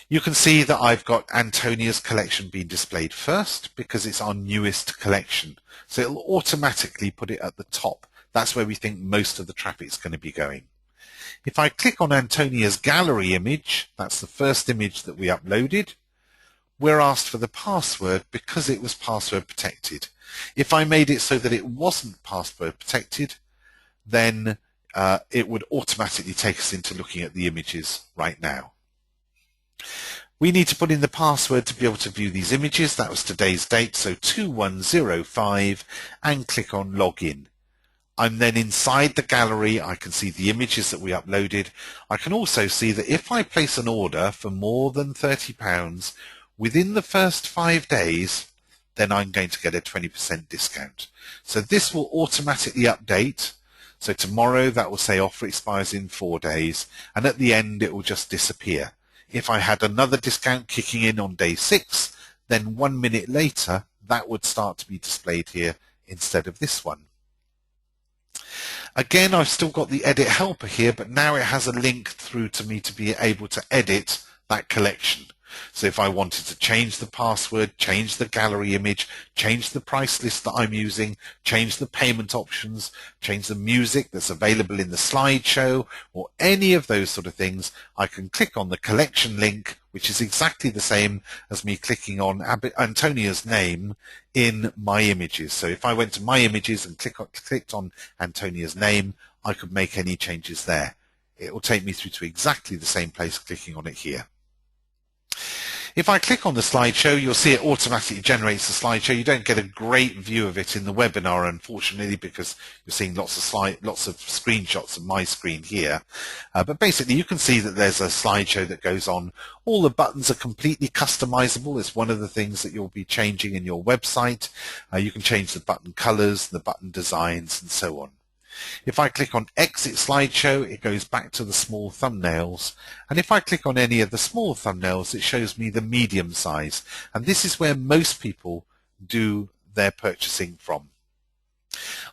You can see that I've got Antonia's collection being displayed first because it's our newest collection. So it'll automatically put it at the top. That's where we think most of the traffic is going to be going. If I click on Antonia's gallery image, that's the first image that we uploaded, we're asked for the password because it was password protected. If I made it so that it wasn't password protected, then it would automatically take us into looking at the images right now. We need to put in the password to be able to view these images. That was today's date, so 2105, and click on Login. I'm then inside the gallery. I can see the images that we uploaded. I can also see that if I place an order for more than £30 within the first 5 days, then I'm going to get a 20% discount. So this will automatically update. So tomorrow that will say offer expires in 4 days, and at the end it will just disappear. If I had another discount kicking in on day 6, then 1 minute later that would start to be displayed here instead of this one. Again, I've still got the edit helper here, but now it has a link through to me to be able to edit that collection. So if I wanted to change the password, change the gallery image, change the price list that I'm using, change the payment options, change the music that's available in the slideshow, or any of those sort of things, I can click on the collection link, which is exactly the same as me clicking on Antonia's name in My Images. So if I went to My Images and clicked on Antonia's name, I could make any changes there. It will take me through to exactly the same place clicking on it here. If I click on the slideshow, you'll see it automatically generates the slideshow. You don't get a great view of it in the webinar, unfortunately, because you're seeing lots of screenshots of my screen here. But basically, you can see that there's a slideshow that goes on. All the buttons are completely customizable. It's one of the things that you'll be changing in your website. You can change the button colors, the button designs, and so on. If I click on Exit Slideshow, it goes back to the small thumbnails. And if I click on any of the small thumbnails, it shows me the medium size. And this is where most people do their purchasing from.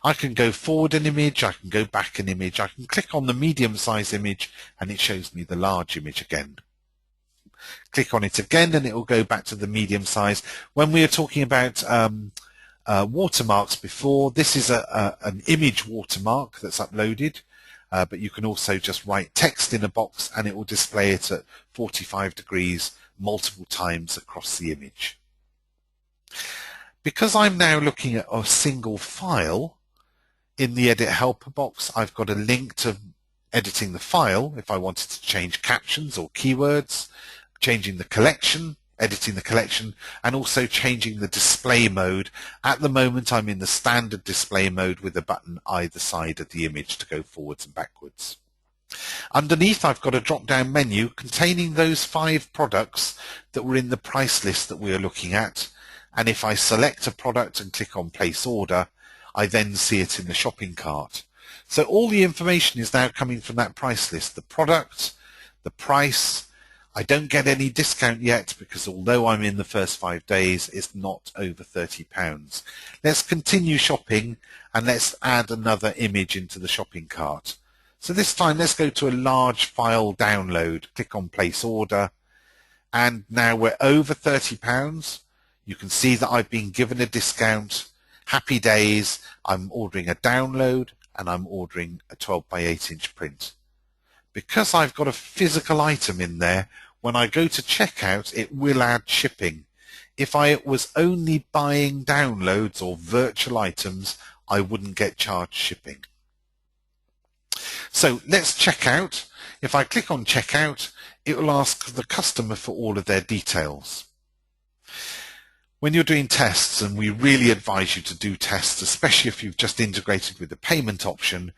I can go forward an image, I can go back an image, I can click on the medium size image and it shows me the large image again. Click on it again and it will go back to the medium size. When we were talking about watermarks before, this is an image watermark that's uploaded, but you can also just write text in a box and it will display it at 45 degrees multiple times across the image. Because I'm now looking at a single file, in the Edit Helper box I've got a link to editing the file if I wanted to change captions or keywords, changing the collection, editing the collection, and also changing the display mode. At the moment I'm in the standard display mode with a button either side of the image to go forwards and backwards. Underneath I've got a drop down menu containing those 5 products that were in the price list that we are looking at, and if I select a product and click on place order, I then see it in the shopping cart. So all the information is now coming from that price list, the product, the price. I don't get any discount yet because although I'm in the first 5 days, it's not over £30. Let's continue shopping and let's add another image into the shopping cart. So this time let's go to a large file download, click on place order, and now we're over £30. You can see that I've been given a discount. Happy days. I'm ordering a download and I'm ordering a 12 by 8 inch print. Because I've got a physical item in there, when I go to checkout, it will add shipping. If I was only buying downloads or virtual items, I wouldn't get charged shipping. So let's check out. If I click on checkout, it will ask the customer for all of their details. When you're doing tests, and we really advise you to do tests, especially if you've just integrated with the payment option,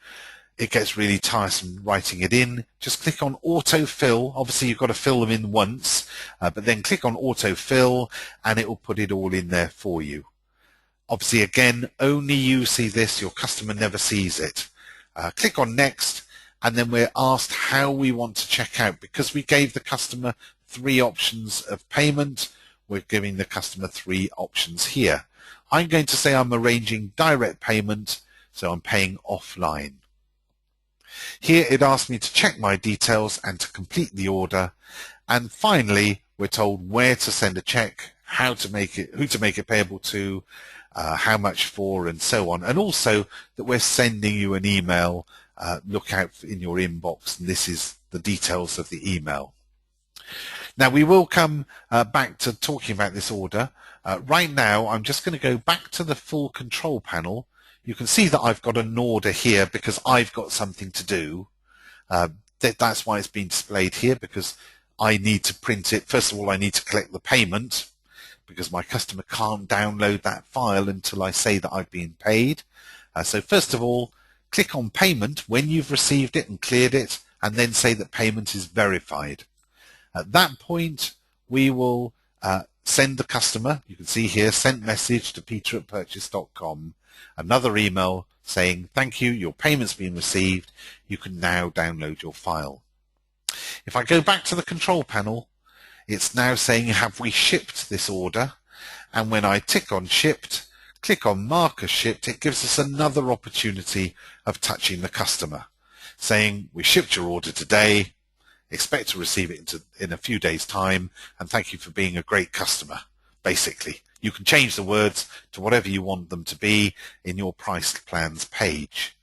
it gets really tiresome writing it in. Just click on autofill. Obviously you've got to fill them in once, but then click on autofill and it will put it all in there for you. Obviously again, only you see this, your customer never sees it. Click on next and then we're asked how we want to check out. Because we gave the customer 3 options of payment, we're giving the customer 3 options here. I'm going to say I'm arranging direct payment, so I'm paying offline. Here it asks me to check my details and to complete the order, and finally we're told where to send a check, how to make it, who to make it payable to, how much for, and so on, and also that we're sending you an email. Look out in your inbox, and this is the details of the email. Now we will come back to talking about this order. Right now I'm just going to go back to the full control panel. You can see that I've got an order here because I've got something to do. That's why it's been displayed here, because I need to print it. First of all, I need to collect the payment because my customer can't download that file until I say that I've been paid. So first of all, click on payment when you've received it and cleared it, and then say that payment is verified. At that point, we will send the customer, you can see here, sent message to peter@purchase.com, another email saying, thank you, your payment's been received, you can now download your file. If I go back to the control panel, it's now saying, have we shipped this order? And when I tick on shipped, click on mark as shipped, it gives us another opportunity of touching the customer, saying, we shipped your order today, expect to receive it in a few days' time, and thank you for being a great customer, basically. You can change the words to whatever you want them to be in your price plans page.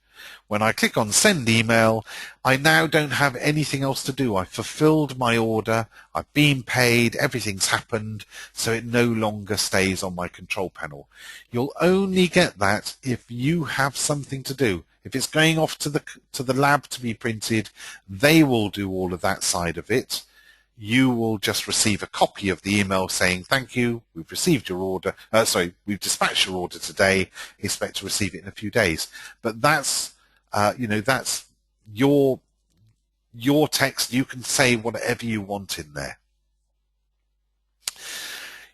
When I click on send email, I now don't have anything else to do. I've fulfilled my order, I've been paid, everything's happened, so it no longer stays on my control panel. You'll only get that if you have something to do. If it's going off to the lab to be printed, they will do all of that side of it. You will just receive a copy of the email saying, thank you, we've received your order, we've dispatched your order today, expect to receive it in a few days. But that's that's your text. You can say whatever you want in there.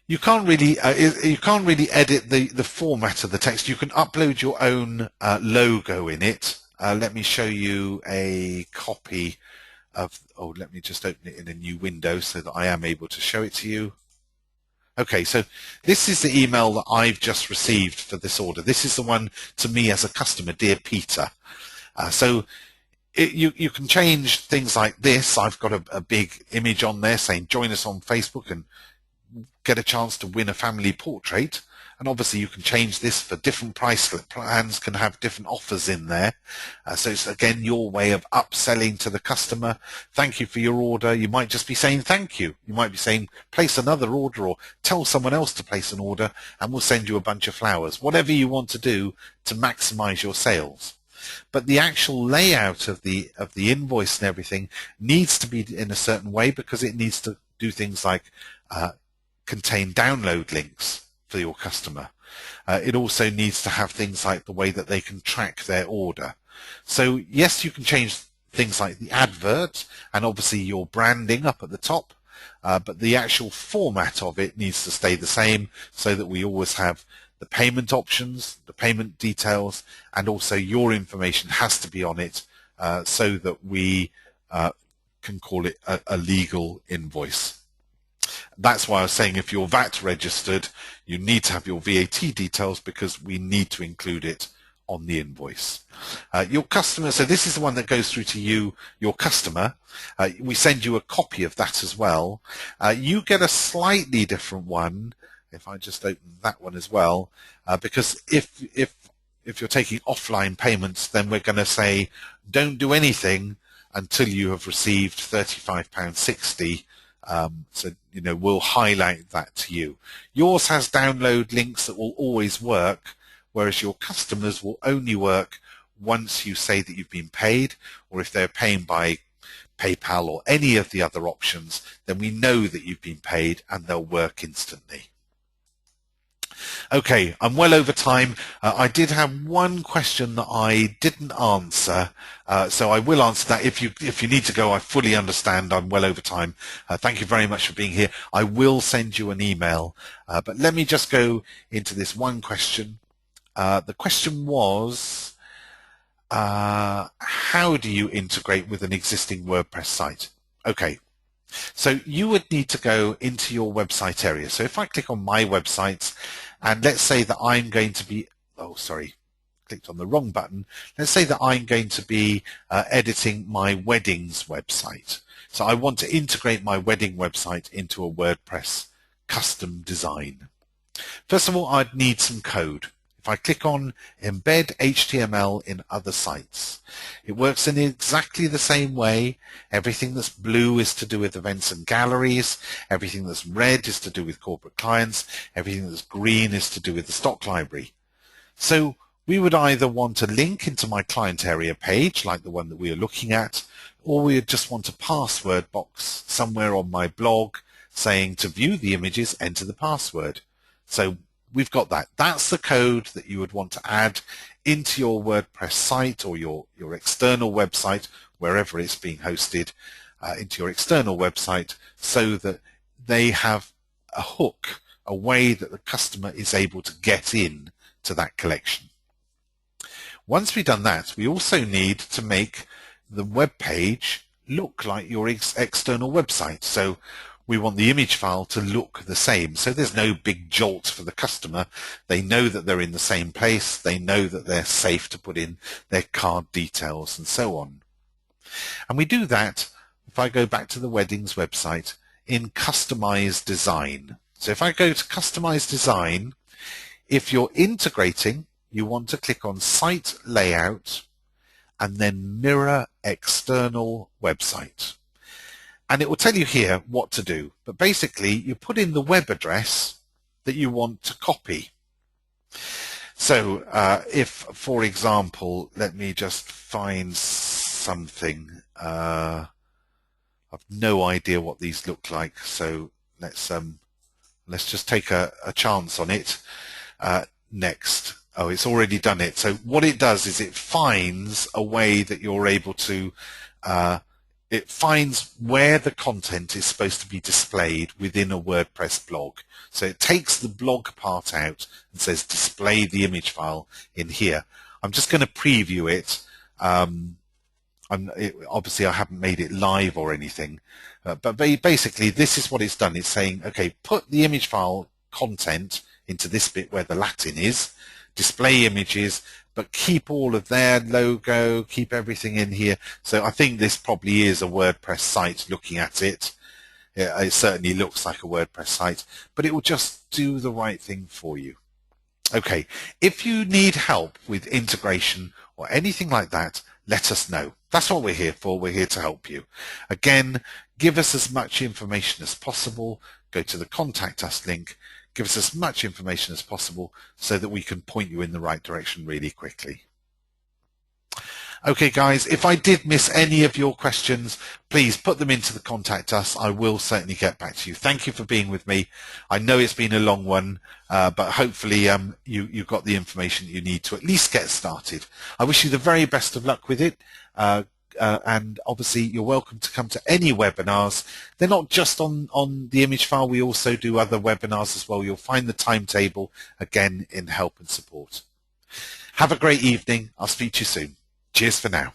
You can't really edit the format of the text. You can upload your own logo in it. Let me show you a copy of. Oh, let me just open it in a new window so that I am able to show it to you. Okay, so this is the email that I've just received for this order. This is the one to me as a customer, dear Peter. You can change things like this. I've got a big image on there saying join us on Facebook and get a chance to win a family portrait. And obviously you can change this for different price plans, can have different offers in there. So it's again your way of upselling to the customer. Thank you for your order. You might just be saying thank you. You might be saying place another order or tell someone else to place an order and we'll send you a bunch of flowers. Whatever you want to do to maximize your sales. But the actual layout of the invoice and everything needs to be in a certain way because it needs to do things like contain download links for your customer. It also needs to have things like the way that they can track their order. So yes, you can change things like the advert and obviously your branding up at the top, but the actual format of it needs to stay the same so that we always have the payment options, the payment details, and also your information has to be on it so that we can call it a legal invoice. That's why I was saying if you're VAT registered, you need to have your VAT details because we need to include it on the invoice. Your customer, so this is the one that goes through to you, your customer. We send you a copy of that as well. You get a slightly different one. If I just open that one as well, because if you're taking offline payments, then we're going to say don't do anything until you have received £35.60. So we'll highlight that to you. Yours has download links that will always work, whereas your customers will only work once you say that you've been paid, or if they're paying by PayPal or any of the other options, then we know that you've been paid and they'll work instantly. Okay, I'm well over time. I did have one question that I didn't answer, so I will answer that. If you need to go, I fully understand. I'm well over time. Thank you very much for being here. I will send you an email, but let me just go into this one question. The question was, how do you integrate with an existing WordPress site? Okay. So you would need to go into your website area. So if I click on my websites, and let's say that I'm going to be, clicked on the wrong button. Let's say that I'm going to be editing my weddings website. So I want to integrate my wedding website into a WordPress custom design. First of all, I'd need some code. If I click on Embed HTML in other sites, it works in exactly the same way. Everything that's blue is to do with events and galleries. Everything that's red is to do with corporate clients. Everything that's green is to do with the stock library. So we would either want a link into my client area page, like the one that we are looking at, or we would just want a password box somewhere on my blog saying to view the images, enter the password. So we've got that. That's the code that you would want to add into your WordPress site or your external website, wherever it's being hosted, into your external website, so that they have a hook, a way that the customer is able to get in to that collection. Once we've done that, we also need to make the web page look like your external website. So we want the image file to look the same. So there's no big jolt for the customer. They know that they're in the same place. They know that they're safe to put in their card details and so on. And we do that if I go back to the weddings website, in Customize Design. So if I go to Customize Design, if you're integrating, you want to click on Site Layout and then Mirror External Website. And it will tell you here what to do. But basically, you put in the web address that you want to copy. So if, for example, let me just find something. I've no idea what these look like, so let's just take a chance on it. Next. Oh, it's already done it. So what it does is it finds a way that you're able to it finds where the content is supposed to be displayed within a WordPress blog. So it takes the blog part out and says display the image file in here. I'm just going to preview it. Obviously I haven't made it live or anything, but basically this is what it's done. It's saying, okay, put the image file content into this bit where the Latin is, display images, but keep all of their logo, keep everything in here. So I think this probably is a WordPress site looking at it. It certainly looks like a WordPress site, but it will just do the right thing for you. Okay, if you need help with integration or anything like that, let us know. That's what we're here for. We're here to help you. Again, give us as much information as possible. Go to the Contact Us link. Give us as much information as possible so that we can point you in the right direction really quickly. Okay, guys, if I did miss any of your questions, please put them into the Contact Us. I will certainly get back to you. Thank you for being with me. I know it's been a long one, but hopefully you got the information you need to at least get started. I wish you the very best of luck with it. And obviously you're welcome to come to any webinars. They're not just on the image file. We also do other webinars as well. You'll find the timetable again in help and support. Have a great evening. I'll speak to you soon. Cheers for now.